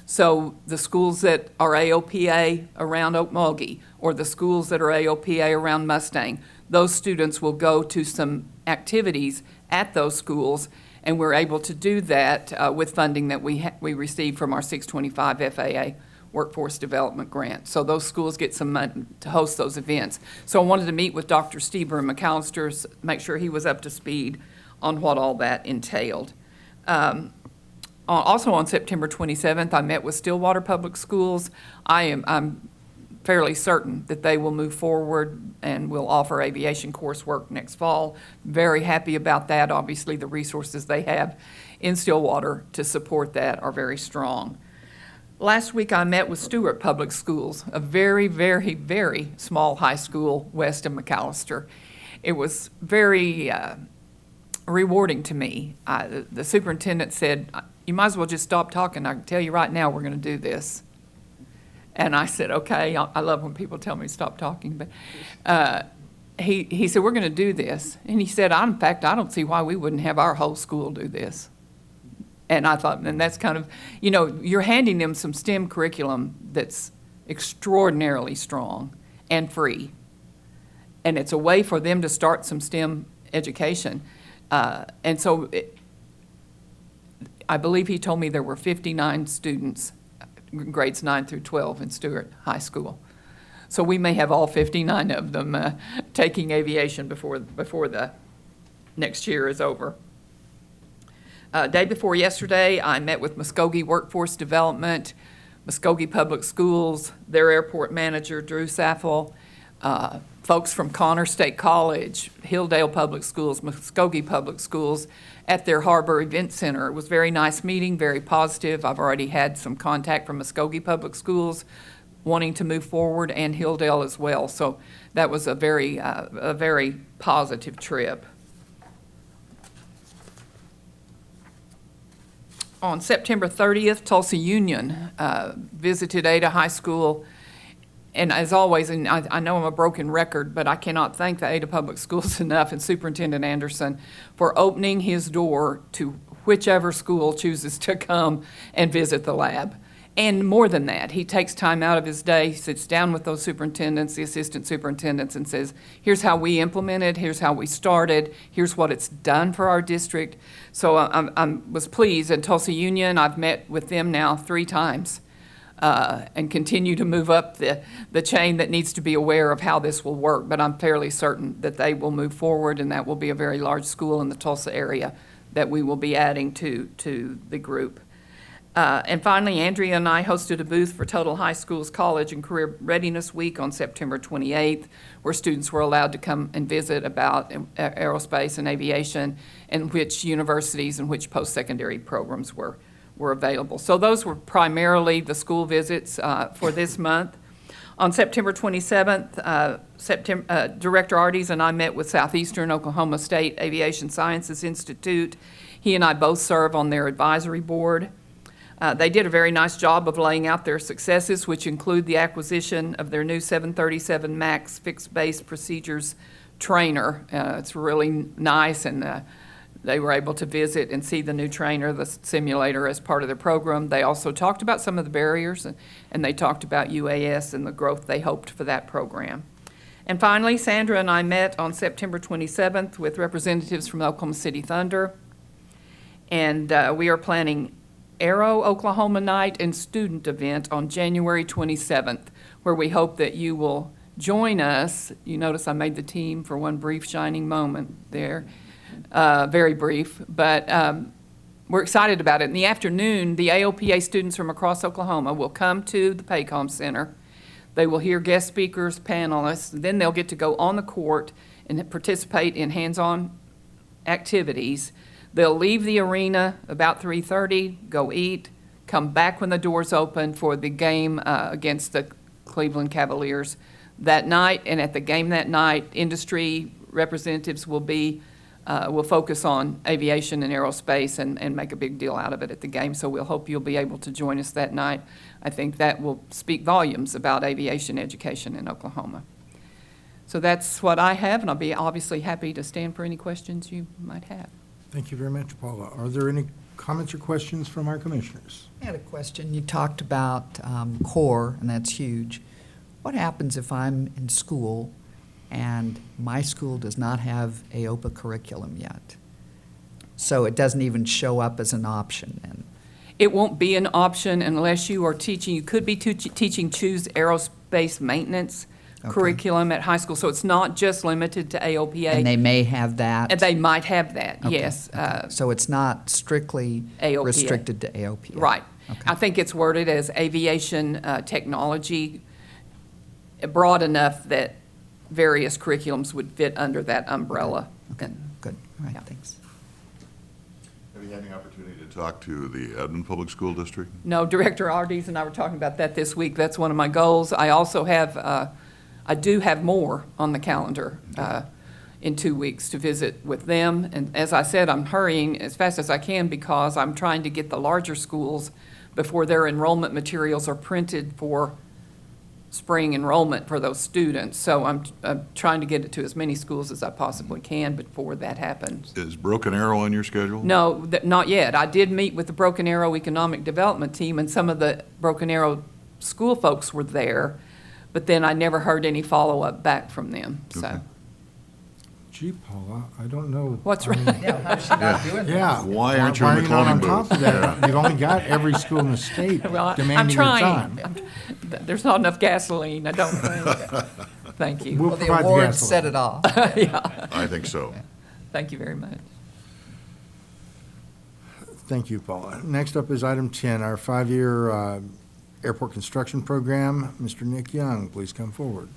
So the schools that are AOPA around Okmulgee or the schools that are AOPA around Mustang, those students will go to some activities at those schools, and we're able to do that with funding that we receive from our 625 FAA Workforce Development Grant. So those schools get some money to host those events. So I wanted to meet with Dr. Stieber and McAllister's, make sure he was up to speed on what all that entailed. Also on September 27th, I met with Stillwater Public Schools. I'm fairly certain that they will move forward and will offer aviation coursework next fall. Very happy about that. Obviously, the resources they have in Stillwater to support that are very strong. Last week, I met with Stewart Public Schools, a very, very, very small high school west of McAllister. it was very rewarding to me. The superintendent said, "You might as well just stop talking. I can tell you right now we're going to do this." And I said, "Okay." I love when people tell me to stop talking, but he said, "We're going to do this." And he said, in fact, I don't see why we wouldn't have our whole school do this." And I thought, and that's kind of, you're handing them some STEM curriculum that's extraordinarily strong and free. And it's a way for them to start some STEM education. And so I believe he told me there were 59 students, grades 9 through 12 in Stewart High School. So we may have all 59 of them taking aviation before the next year is over. Day before yesterday, I met with Muskogee Workforce Development, Muskogee Public Schools, their airport manager, Drew Saffel, folks from Connor State College, Hilldale Public Schools, Muskogee Public Schools at their Harbor Event Center. It was a very nice meeting, very positive. I've already had some contact from Muskogee Public Schools wanting to move forward, and Hilldale as well. So that was a very positive trip. On September 30th, Tulsa Union visited Ada High School. And as always, and I know I'm a broken record, but I cannot thank the Ada Public Schools enough and Superintendent Anderson for opening his door to whichever school chooses to come and visit the lab. And more than that, he takes time out of his day, sits down with those superintendents, the assistant superintendents, and says, here's how we implemented, here's how we started, here's what it's done for our district. So I was pleased. At Tulsa Union, I've met with them now 3 times and continue to move up the chain that needs to be aware of how this will work. But I'm fairly certain that they will move forward, and that will be a very large school in the Tulsa area that we will be adding to the group. And finally, Andrea and I hosted a booth for Total High School's College and Career Readiness Week on September 28th, where students were allowed to come and visit about aerospace and aviation and which universities and which post-secondary programs were available. So those were primarily the school visits for this month. On September 27th, Director Arties and I met with Southeastern Oklahoma State Aviation Sciences Institute. He and I both serve on their advisory board. They did a very nice job of laying out their successes, which include the acquisition of their new 737 MAX fixed-base procedures trainer. It's really nice, and they were able to visit and see the new trainer, the simulator, as part of their program. They also talked about some of the barriers, and they talked about UAS and the growth they hoped for that program. And finally, Sandra and I met on September 27th with representatives from Oklahoma City Thunder, and we are planning Aero Oklahoma Night and Student Event on January 27th, where we hope that you will join us. You notice I made the team for one brief shining moment there, very brief, but we're excited about it. In the afternoon, the AOPA students from across Oklahoma will come to the Paycom Center. They will hear guest speakers, panelists, then they'll get to go on the court and participate in hands-on activities. They'll leave the arena about 3:30, go eat, come back when the doors open for the game against the Cleveland Cavaliers that night. And at the game that night, industry representatives will focus on aviation and aerospace and make a big deal out of it at the game. So we'll hope you'll be able to join us that night. I think that will speak volumes about aviation education in Oklahoma. So that's what I have, and I'll be obviously happy to stand for any questions you might have. Thank you very much, Paula. Are there any comments or questions from our commissioners? I had a question. You talked about core, and that's huge. What happens if I'm in school and my school does not have AOPA curriculum yet? So it doesn't even show up as an option then? It won't be an option unless you are teaching. You could be teaching Choose Aerospace Maintenance curriculum at high school. So it's not just limited to AOPA. And they may have that? And they might have that, Okay, yes. okay. So it's not strictly AOPA. restricted to AOPA? Right. Okay. I think it's worded as aviation technology, broad enough that various curriculums would fit under that umbrella. Okay, good. All right, Yeah. thanks. Have you had any opportunity to talk to the Edmond Public School District? No, Director Arties and I were talking about that this week. That's one of my goals. I also have, I do have more on the calendar in 2 weeks to visit with them. And as I said, I'm hurrying as fast as I can because I'm trying to get the larger schools before their enrollment materials are printed for spring enrollment for those students. So I'm trying to get it to as many schools as I possibly can before that happens. Is Broken Arrow on your schedule? No, not yet. I did meet with the Broken Arrow Economic Development Team, and some of the Broken Arrow school folks were there, but then I never heard any follow-up back from them, so. Okay. Gee, Paula, I don't know. What's I mean, right? Yeah, how's she not doing that? Yeah. Why aren't you Why on are the not on clothing top booth? of that? You've only got every school in the state Well, I'm demanding your trying. time. There's not enough gasoline, I don't think. Thank you. We'll Well, the provide the awards gasoline. set it off. Yeah, I think so. thank you very much. Thank you, Paula. Next up is item 10, our 5-year airport construction program. Mr. Nick Young, please come forward.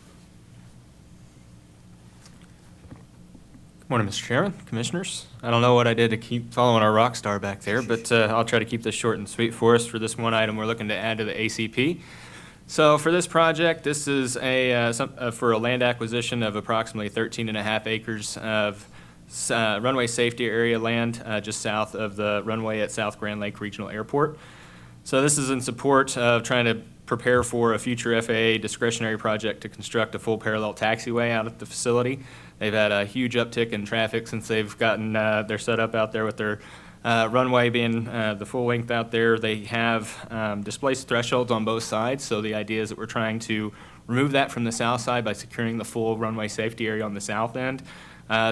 Morning, Mr. Chairman, Commissioners. I don't know what I did to keep following our rock star back there, but I'll try to keep this short and sweet for us for this one item we're looking to add to the ACP. So for this project, this is for a land acquisition of approximately 13.5 acres of runway safety area land just south of the runway at South Grand Lake Regional Airport. So this is in support of trying to prepare for a future FAA discretionary project to construct a full parallel taxiway out at the facility. They've had a huge uptick in traffic since they've gotten their setup out there with their runway being the full length out there. They have displaced thresholds on both sides, so the idea is that we're trying to remove that from the south side by securing the full runway safety area on the south end,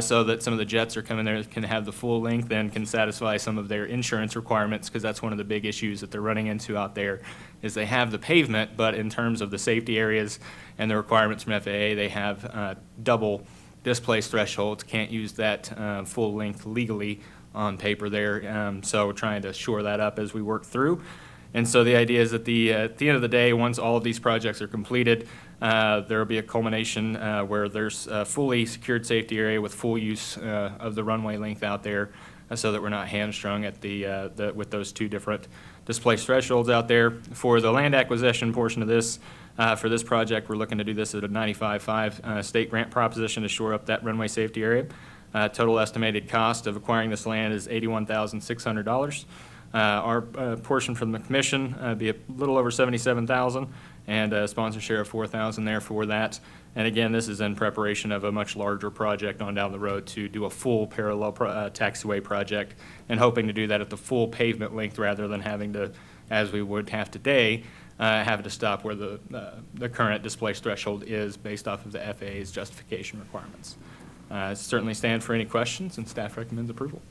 so that some of the jets are coming there can have the full length and can satisfy some of their insurance requirements, because that's one of the big issues that they're running into out there, is they have the pavement, but in terms of the safety areas and the requirements from FAA, they have double displaced thresholds, can't use that full length legally on paper there. So we're trying to shore that up as we work through. And so the idea is that at the end of the day, once all of these projects are completed, there will be a culmination where there's a fully secured safety area with full use of the runway length out there, so that we're not hamstrung at with those two different displaced thresholds out there. For the land acquisition portion of this, for this project, we're looking to do this at a 95.5 state grant proposition to shore up that runway safety area. Total estimated cost of acquiring this land is $81,600. Our portion from the commission be a little over $77,000, and a sponsor share of $4,000 there for that. And again, this is in preparation of a much larger project on down the road to do a full parallel taxiway project, and hoping to do that at the full pavement length rather than having to, as we would have today, have to stop where the current displaced threshold is based off of the FAA's justification requirements. Certainly stand for any questions, and staff recommends approval.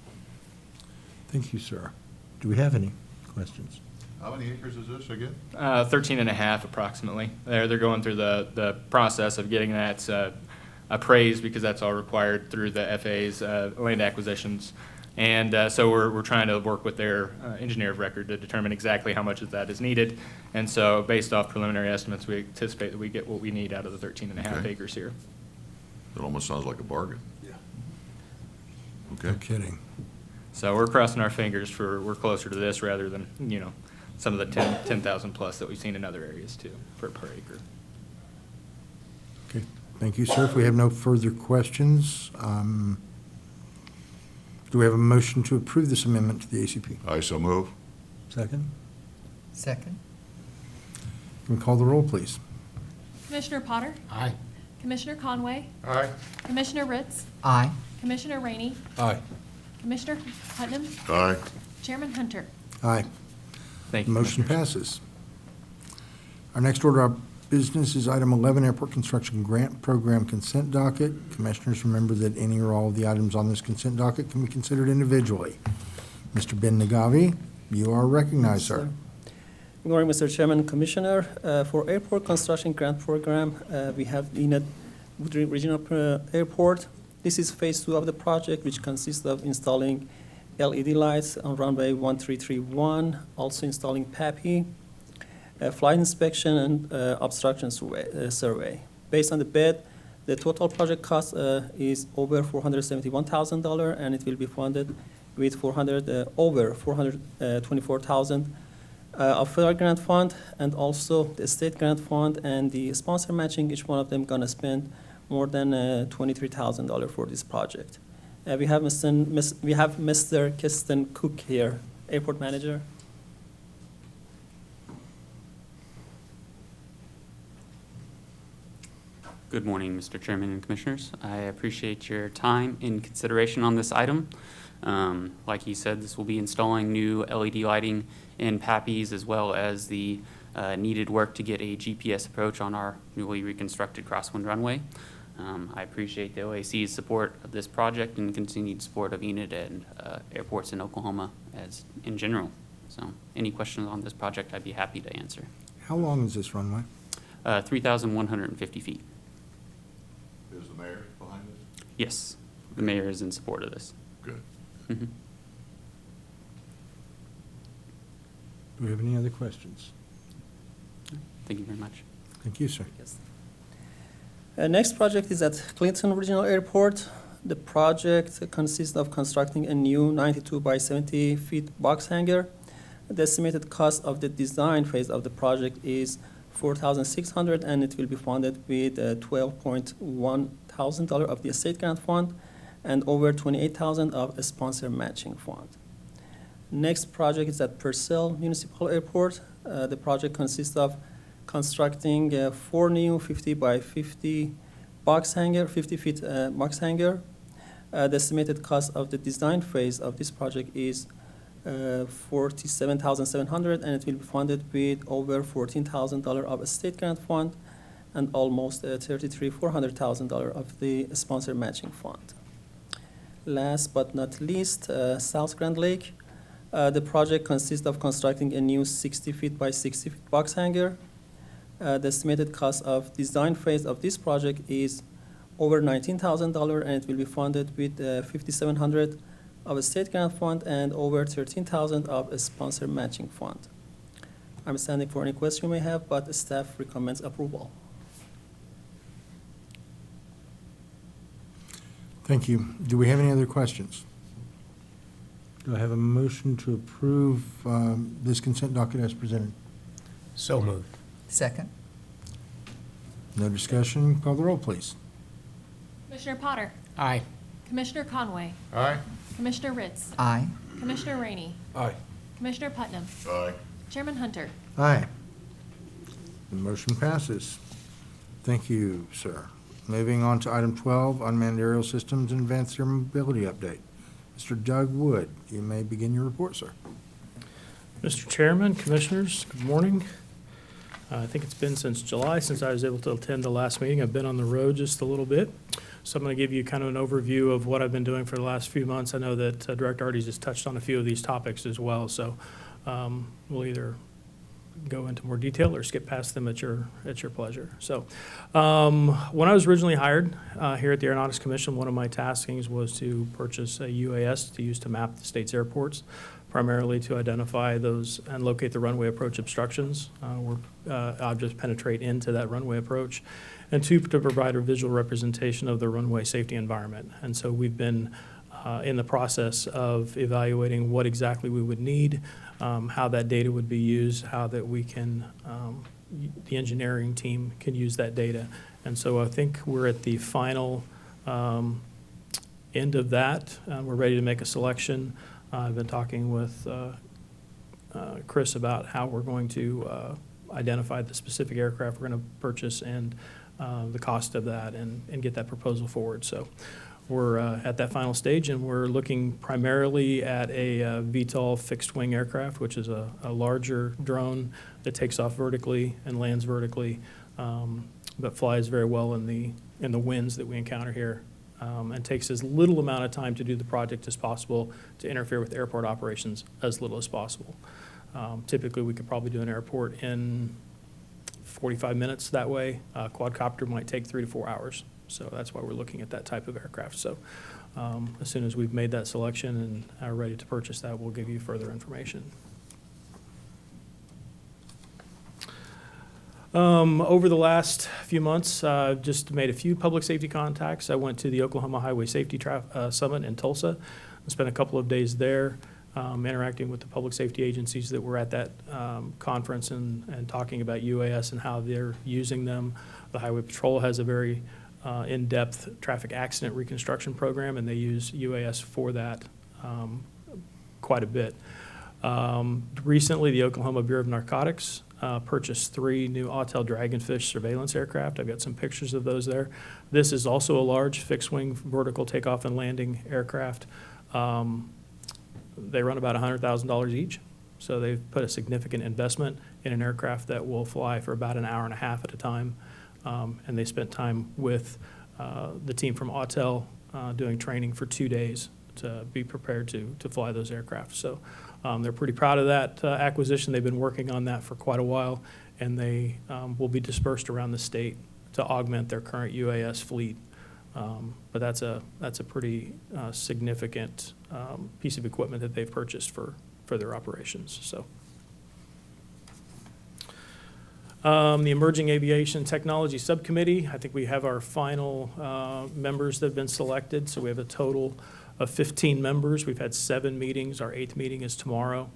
Thank you, sir. Do we have any questions? How many acres is this again? 13.5 approximately. They're going through the process of getting that appraised, because that's all required through the FAA's land acquisitions. And so we're trying to work with their engineer of record to determine exactly how much of that is needed. And so based off preliminary estimates, we anticipate that we get what we need out of the 13.5 Okay. acres here. It almost sounds like a bargain. Yeah. No Okay. kidding. So we're crossing our fingers we're closer to this rather than, some of the 10,000 plus that we've seen in other areas too, per acre. Okay, thank you, sir. If we have no further questions, do we have a motion to approve this amendment to the ACP? I so move. Second? Second? Can we call the roll, please? Commissioner Potter? Aye. Commissioner Conway? Aye. Commissioner Ritz? Aye. Commissioner Rainey? Aye. Commissioner Putnam? Aye. Chairman Hunter? Aye. Thank you, Motion Commissioners. passes. Our next order of business is item 11, Airport Construction Grant Program Consent Docket. Commissioners, remember that any or all of the items on this consent docket can be considered individually. Mr. Ben Nagavi, you are recognized, sir. Good morning, Mr. Chairman, Commissioner. For Airport Construction Grant Program, we have in Woodring Regional Airport. This is phase 2 of the project, which consists of installing LED lights on runway 1331, also installing PAPI, flight inspection, and obstruction survey. Based on the bid, the total project cost is over $471,000, and it will be funded with over $424,000 of federal grant fund, and also the state grant fund and the sponsor matching. Each one of them gonna spend more than $23,000 for this project. We have Mr. Kirsten Cook here, airport manager. Good morning, Mr. Chairman and Commissioners. I appreciate your time and consideration on this item. Like he said, this will be installing new LED lighting in Pappy's, as well as the needed work to get a GPS approach on our newly reconstructed crosswind runway. I appreciate the OAC's support of this project and continued support of Enid and airports in Oklahoma as in general. So any questions on this project, I'd be happy to answer. How long is this runway? 3,150 feet. Is the mayor behind this? Yes, the mayor is in support of this. Good. Mhm. Do we have any other questions? Thank you very much. Thank you, sir. Next project is at Clinton Regional Airport. The project consists of constructing a new 92 by 70 feet box hangar. The estimated cost of the design phase of the project is $4,600, and it will be funded with $12.1 thousand of the state grant fund and over $28,000 of a sponsor matching fund. Next project is at Purcell Municipal Airport. The project consists of constructing 4 new 50 by 50 box hangar, 50 feet box hangar. The estimated cost of the design phase of this project is $47,700, and it will be funded with over $14,000 of a state grant fund and almost $400,000 of the sponsor matching fund. Last but not least, South Grand Lake. The project consists of constructing a new 60 feet by 60 feet box hangar. The estimated cost of design phase of this project is over $19,000, and it will be funded with $5,700 of a state grant fund and over $13,000 of a sponsor matching fund. I'm standing for any question you may have, but the staff recommends approval. Thank you. Do we have any other questions? Do I have a motion to approve this consent docket as presented? So moved. Second? No discussion. Call the roll, please. Commissioner Potter, Aye. Commissioner Conway, Aye. Commissioner Ritz, Aye. Commissioner Rainey, Aye. Commissioner Putnam, Aye. Chairman Hunter. Aye. The motion passes. Thank you, sir. Moving on to item 12, unmanned aerial systems and advanced air mobility update. Mr. Doug Wood, you may begin your report, sir. Mr. Chairman, Commissioners, good morning. I think it's been since July since I was able to attend the last meeting. I've been on the road just a little bit. So I'm going to give you kind of an overview of what I've been doing for the last few months. I know that Director Artie just touched on a few of these topics as well. So we'll either go into more detail or skip past them at your pleasure. So when I was originally hired here at the Aeronautics Commission, one of my taskings was to purchase a UAS to use to map the state's airports, primarily to identify those and locate the runway approach obstructions where objects penetrate into that runway approach, and two, to provide a visual representation of the runway safety environment. And so we've been in the process of evaluating what exactly we would need, how that data would be used, how that we can, the engineering team can use that data. And so I think we're at the final end of that. We're ready to make a selection. I've been talking with Chris about how we're going to identify the specific aircraft we're going to purchase and the cost of that and get that proposal forward. So we're at that final stage, and we're looking primarily at a VTOL fixed-wing aircraft, which is a larger drone that takes off vertically and lands vertically, but flies very well in the winds that we encounter here, and takes as little amount of time to do the project as possible to interfere with airport operations as little as possible. Typically, we could probably do an airport in 45 minutes that way. Quadcopter might take 3 to 4 hours. So that's why we're looking at that type of aircraft. So as soon as we've made that selection and are ready to purchase that, we'll give you further information. Over the last few months, I've just made a few public safety contacts. I went to the Oklahoma Highway Safety Summit in Tulsa. I spent a couple of days there interacting with the public safety agencies that were at that conference and talking about UAS and how they're using them. The Highway Patrol has a very in-depth traffic accident reconstruction program, and they use UAS for that quite a bit. Recently, the Oklahoma Bureau of Narcotics purchased 3 new Autel Dragonfish surveillance aircraft. I've got some pictures of those there. This is also a large fixed-wing vertical takeoff and landing aircraft. They run about $100,000 each, so they've put a significant investment in an aircraft that will fly for about an hour and a half at a time. And they spent time with the team from Autel doing training for 2 days to be prepared to fly those aircraft. So they're pretty proud of that acquisition. They've been working on that for quite a while, and they will be dispersed around the state to augment their current UAS fleet. But that's a pretty significant piece of equipment that they've purchased for their operations. So. The Emerging Aviation Technology Subcommittee, I think we have our final members that have been selected. So we have a total of 15 members. We've had 7 meetings. Our 8th meeting is tomorrow.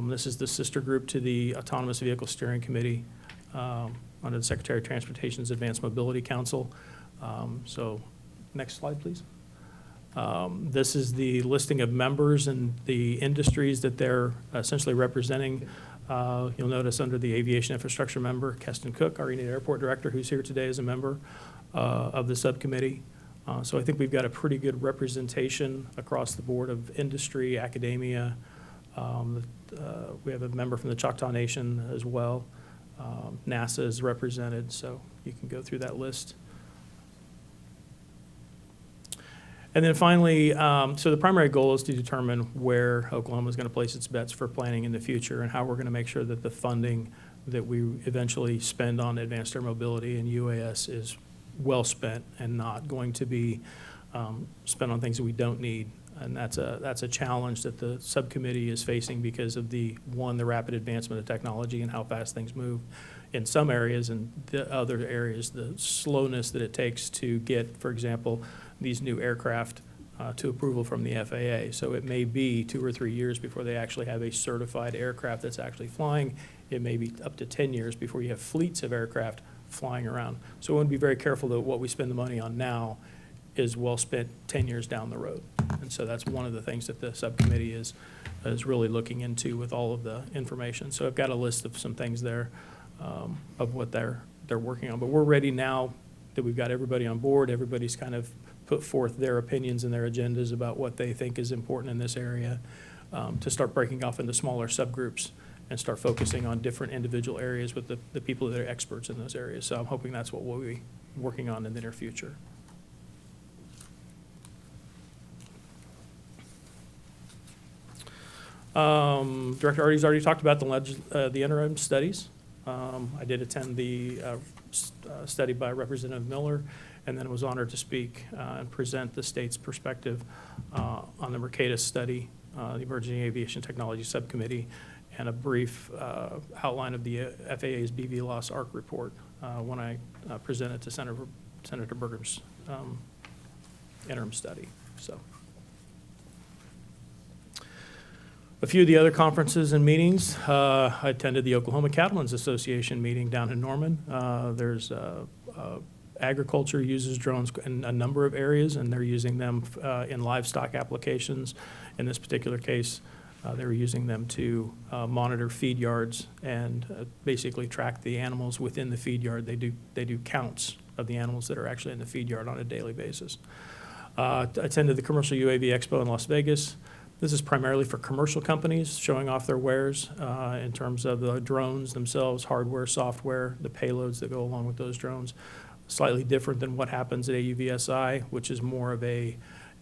This is the sister group to the Autonomous Vehicle Steering Committee under the Secretary of Transportation's Advanced Mobility Council. So next slide, please. This is the listing of members and the industries that they're essentially representing. You'll notice under the aviation infrastructure member, Keston Cook, our Enid Airport Director, who's here today as a member of the subcommittee. So I think we've got a pretty good representation across the board of industry, academia. We have a member from the Choctaw Nation as well. NASA is represented, so you can go through that list. And then finally, so the primary goal is to determine where Oklahoma is going to place its bets for planning in the future and how we're going to make sure that the funding that we eventually spend on advanced air mobility and UAS is well spent and not going to be spent on things that we don't need. And that's a challenge that the subcommittee is facing because of the rapid advancement of technology and how fast things move in some areas, and the other areas, the slowness that it takes to get, for example, these new aircraft to approval from the FAA. So it may be 2 or 3 years before they actually have a certified aircraft that's actually flying. It may be up to 10 years before you have fleets of aircraft flying around. So we want to be very careful that what we spend the money on now is well spent 10 years down the road. And so that's one of the things that the subcommittee is really looking into with all of the information. So I've got a list of some things there of what they're working on. But we're ready now that we've got everybody on board. Everybody's kind of put forth their opinions and their agendas about what they think is important in this area to start breaking off into smaller subgroups and start focusing on different individual areas with the people that are experts in those areas. So I'm hoping that's what we'll be working on in the near future. Director Artie's already talked about the interim studies. I did attend the study by Representative Miller, and then was honored to speak and present the state's perspective on the Mercatus study, the Emerging Aviation Technology Subcommittee, and a brief outline of the FAA's BVLOS ARC report when I presented to Senator Berger's interim study. So. A few of the other conferences and meetings, I attended the Oklahoma Cattlemen's Association meeting down in Norman. There's agriculture uses drones in a number of areas, and they're using them in livestock applications. In this particular case, they were using them to monitor feed yards and basically track the animals within the feed yard. They do counts of the animals that are actually in the feed yard on a daily basis. Attended the Commercial UAV Expo in Las Vegas. This is primarily for commercial companies showing off their wares in terms of the drones themselves, hardware, software, the payloads that go along with those drones. Slightly different than what happens at AUVSI, which is more of a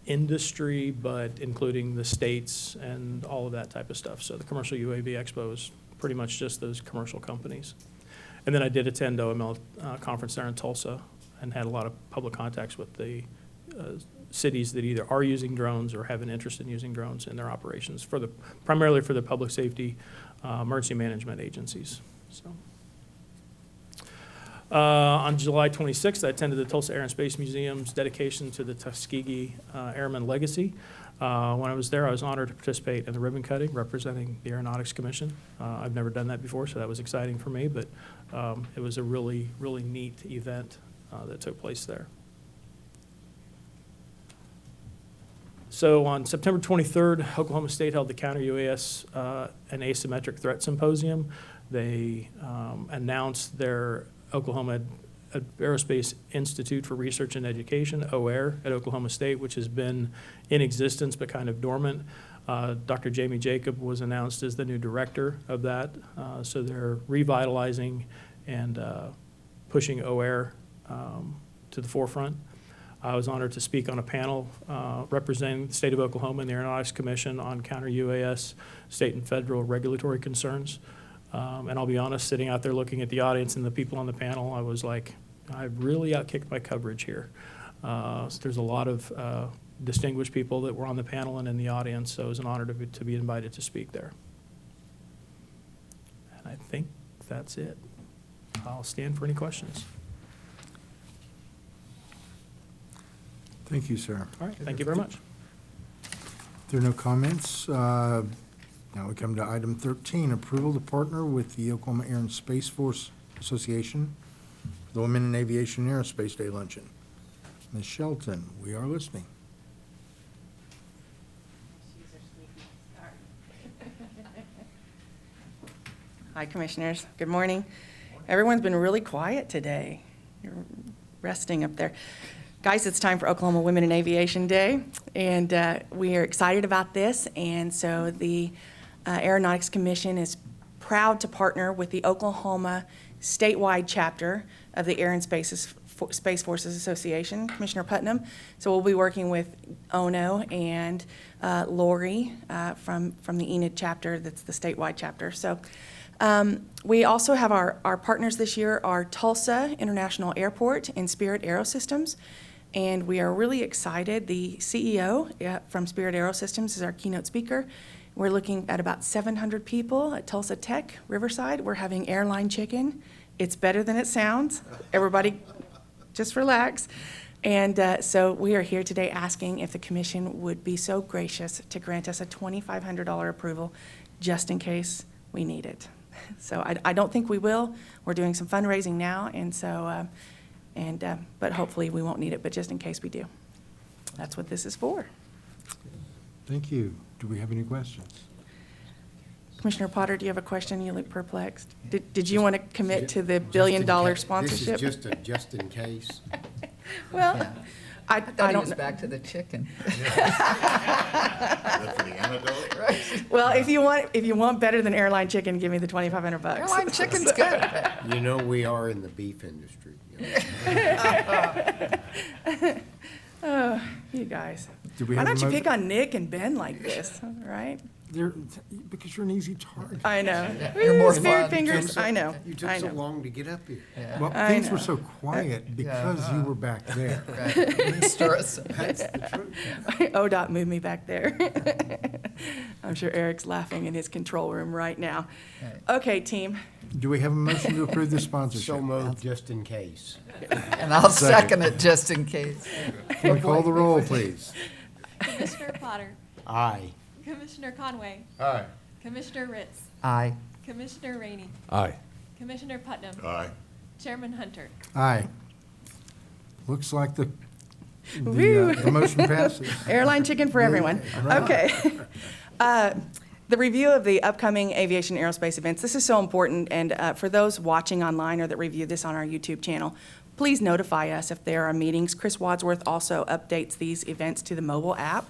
industry, but including the states and all of that type of stuff. So the Commercial UAV Expo is pretty much just those commercial companies. And then I did attend OML conference there in Tulsa and had a lot of public contacts with the cities that either are using drones or have an interest in using drones in their operations, primarily for the public safety emergency management agencies. So. On July 26th, I attended the Tulsa Air and Space Museum's dedication to the Tuskegee Airman Legacy. When I was there, I was honored to participate in the ribbon cutting representing the Aeronautics Commission. I've never done that before, so that was exciting for me, but it was a really, really neat event that took place there. So on September 23rd, Oklahoma State held the Counter UAS and Asymmetric Threat Symposium. They announced their Oklahoma Aerospace Institute for Research and Education, OAIR, at Oklahoma State, which has been in existence but kind of dormant. Dr. Jamie Jacob was announced as the new director of that. So they're revitalizing and pushing OAIR to the forefront. I was honored to speak on a panel representing the state of Oklahoma and the Aeronautics Commission on counter UAS state and federal regulatory concerns. And I'll be honest, sitting out there looking at the audience and the people on the panel, I was like, I really outkicked my coverage here. So there's a lot of distinguished people that were on the panel and in the audience, so it was an honor to be invited to speak there. And I think that's it. I'll stand for any questions. Thank you, sir. All right, thank you very much. If there are no comments, now we come to item 13, approval to partner with the Oklahoma Air and Space Force Association for the Women in Aviation and Aerospace Day Luncheon. Ms. Shelton, we are listening. Hi, Commissioners. Good morning. Everyone's been really quiet today. You're resting up there. Guys, it's time for Oklahoma Women in Aviation Day, and we are excited about this. And so the Aeronautics Commission is proud to partner with the Oklahoma statewide chapter of the Air and Space Forces Association, Commissioner Putnam. So we'll be working with Ono and Lori from the Enid chapter, that's the statewide chapter. So we also have our partners this year are Tulsa International Airport and Spirit Aerosystems. And we are really excited. The CEO from Spirit Aerosystems is our keynote speaker. We're looking at about 700 people at Tulsa Tech, Riverside. We're having airline chicken. It's better than it sounds. Everybody, just relax. And so we are here today asking if the commission would be so gracious to grant us a $2,500 approval just in case we need it. So I don't think we will. We're doing some fundraising now, and so, but hopefully we won't need it, but just in case we do. That's what this is for. Thank you. Do we have any questions? Commissioner Potter, do you have a question? You look perplexed. Did you want to commit to the $1 billion sponsorship? This is just in case. Well, Yeah. I thought he don't was know. back to the chicken. That's for the antidote? Well, if you want better than airline chicken, give me the $2,500. Airline chicken's good. You know, we are in the beef industry. Oh, you guys. Do we Why have a don't you mo- pick on Nick and Ben like this, right? Because you're an easy target. I know. You're more Spirit fun. fingers, I know. You took I so know. long to get up here. Yeah. Well, I things know. were so quiet because you were back there. Right. Stir us. That's the truth. ODOT moved me back there. I'm sure Eric's laughing in his control room right now. Right. Okay, team. Do we have a motion to approve the sponsorship? So moved, just in case. And I'll Second. second it just in case. Can we call the roll, please? Commissioner Potter, Aye. Commissioner Conway, Aye. Commissioner Ritz, Aye. Commissioner Rainey, Aye. Commissioner Putnam, Aye. Chairman Hunter. Aye. Looks like the Woo. motion passes. Airline chicken for everyone. Okay. The review of the upcoming aviation aerospace events, this is so important, and for those watching online or that review this on our YouTube channel, please notify us if there are meetings. Chris Wadsworth also updates these events to the mobile app,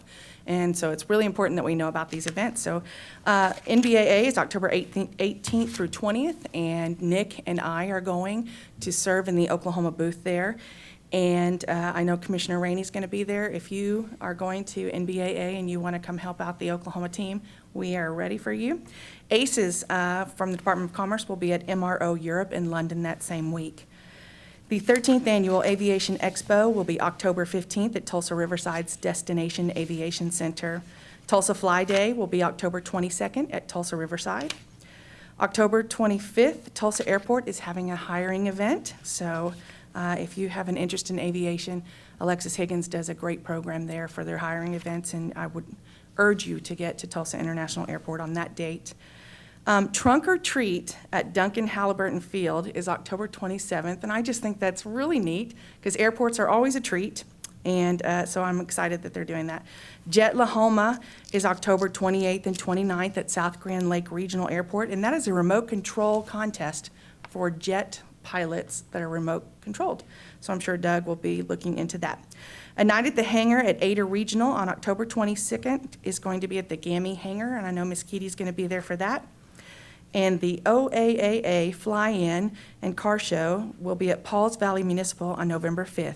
and so it's really important that we know about these events. So NBAA is October 18th through 20th, and Nick and I are going to serve in the Oklahoma booth there. And I know Commissioner Rainey's going to be there. If you are going to NBAA and you want to come help out the Oklahoma team, we are ready for you. ACES from the Department of Commerce will be at MRO Europe in London that same week. The 13th Annual Aviation Expo will be October 15th at Tulsa Riverside's Destination Aviation Center. Tulsa Fly Day will be October 22nd at Tulsa Riverside. October 25th, Tulsa Airport is having a hiring event, so if you have an interest in aviation, Alexis Higgins does a great program there for their hiring events, and I would urge you to get to Tulsa International Airport on that date. Trunk or Treat at Duncan Halliburton Field is October 27th, and I just think that's really neat because airports are always a treat. And so I'm excited that they're doing that. Jet Lahoma is October 28th and 29th at South Grand Lake Regional Airport, and that is a remote control contest for jet pilots that are remote controlled. So I'm sure Doug will be looking into that. A Night at the Hangar at Ada Regional on October 22nd is going to be at the GAMI Hangar, and I know Miss Keaty's going to be there for that. And the OAAA Fly-In and Car Show will be at Pauls Valley Municipal on November 5th.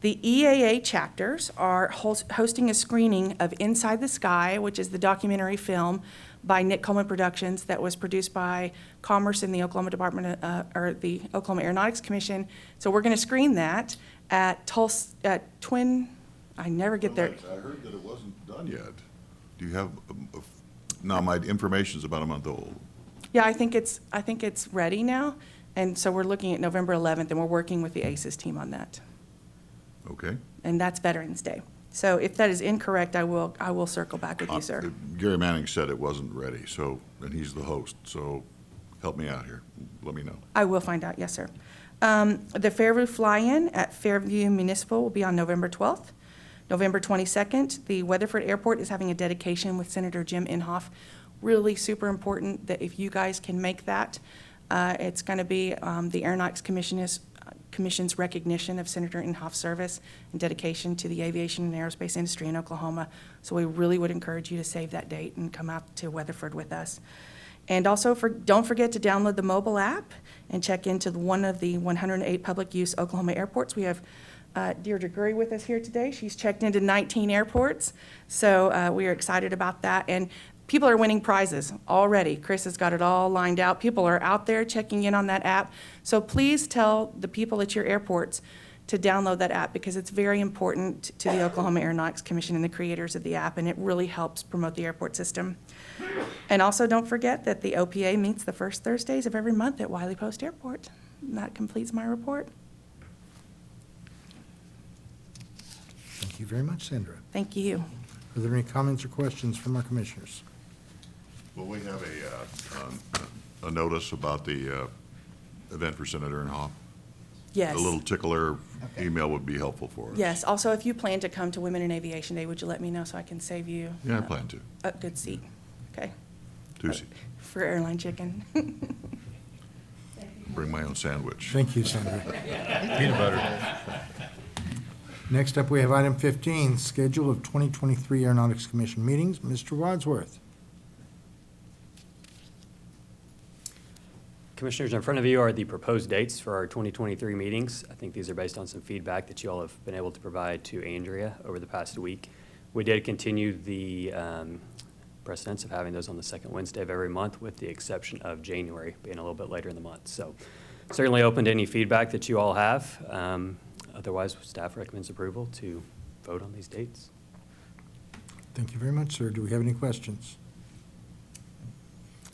The EAA chapters are hosting a screening of Inside the Sky, which is the documentary film by Nick Coleman Productions that was produced by Commerce and the Oklahoma Department, or the Oklahoma Aeronautics Commission. So we're going to screen that at Tulsa, at Twin, I never get there. I heard that it wasn't done yet. Do you have, now my information's about a month old. Yeah, I think it's ready now. And so we're looking at November 11th, and we're working with the ACES team on that. Okay. And that's Veterans Day. So if that is incorrect, I will circle back with you, sir. Gary Manning said it wasn't ready, so, and he's the host, so help me out here. Let me know. I will find out, yes, sir. The Fairview Fly-In at Fairview Municipal will be on November 12th. November 22nd, the Weatherford Airport is having a dedication with Senator Jim Inhofe. Really super important that if you guys can make that, it's going to be the Aeronautics Commission's recognition of Senator Inhofe's service and dedication to the aviation and aerospace industry in Oklahoma. So we really would encourage you to save that date and come out to Weatherford with us. And also, don't forget to download the mobile app and check into one of the 108 public use Oklahoma airports. We have Deirdre Gurry with us here today. She's checked into 19 airports, so we are excited about that. And people are winning prizes already. Chris has got it all lined out. People are out there checking in on that app. So please tell the people at your airports to download that app because it's very important to the Oklahoma Aeronautics Commission and the creators of the app, and it really helps promote the airport system. And also don't forget that the OPA meets the first Thursdays of every month at Wiley Post Airport. And that completes my report. Thank you very much, Sandra. Thank you. Are there any comments or questions from our commissioners? Will we have a notice about the event for Senator Inhofe? Yes. A little tickler email would be helpful for us. Yes. Also, if you plan to come to Women in Aviation Day, would you let me know so I can save you? Yeah, I plan to. A good seat. Okay. 2 seats. For airline chicken. Bring my own sandwich. Thank you, Sandra. Peanut butter. Next up, we have item 15, schedule of 2023 Aeronautics Commission meetings. Mr. Wadsworth. Commissioners, in front of you are the proposed dates for our 2023 meetings. I think these are based on some feedback that you all have been able to provide to Andrea over the past week. We did continue the precedence of having those on the second Wednesday of every month, with the exception of January being a little bit later in the month. So certainly open to any feedback that you all have. Otherwise, staff recommends approval to vote on these dates. Thank you very much, sir. Do we have any questions?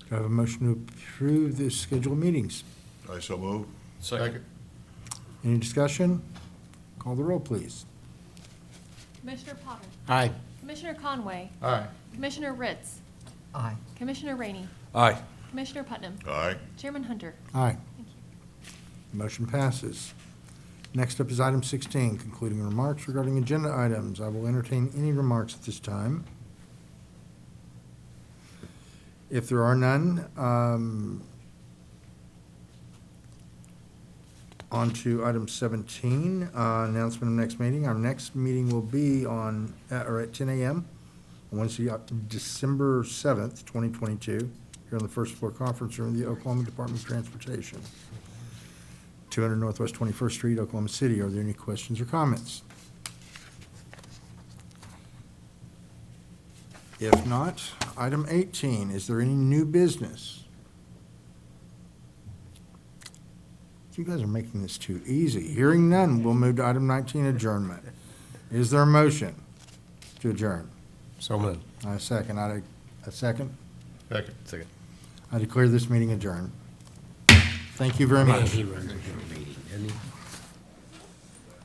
Do I have a motion to approve the scheduled meetings? I so move. Second. Any discussion? Call the roll, please. Commissioner Potter. Aye. Commissioner Conway. Aye. Commissioner Ritz. Aye. Commissioner Rainey. Aye. Commissioner Putnam. Aye. Chairman Hunter. Aye. Thank you. Motion passes. Next up is item 16, concluding remarks regarding agenda items. I will entertain any remarks at this time. If there are none, on to item 17, announcement of next meeting. Our next meeting will be at 10 a.m. on Wednesday, December 7th, 2022, here on the first floor conference room of the Oklahoma Department of Transportation, 200 Northwest 21st Street, Oklahoma City. Are there any questions or comments? If not, item 18, is there any new business? You guys are making this too easy. Hearing none, we'll move to item 19, adjournment. Is there a motion to adjourn? So moved. A second. A second? Second. I declare this meeting adjourned. Thank you very Man, much. he runs a good meeting, doesn't he?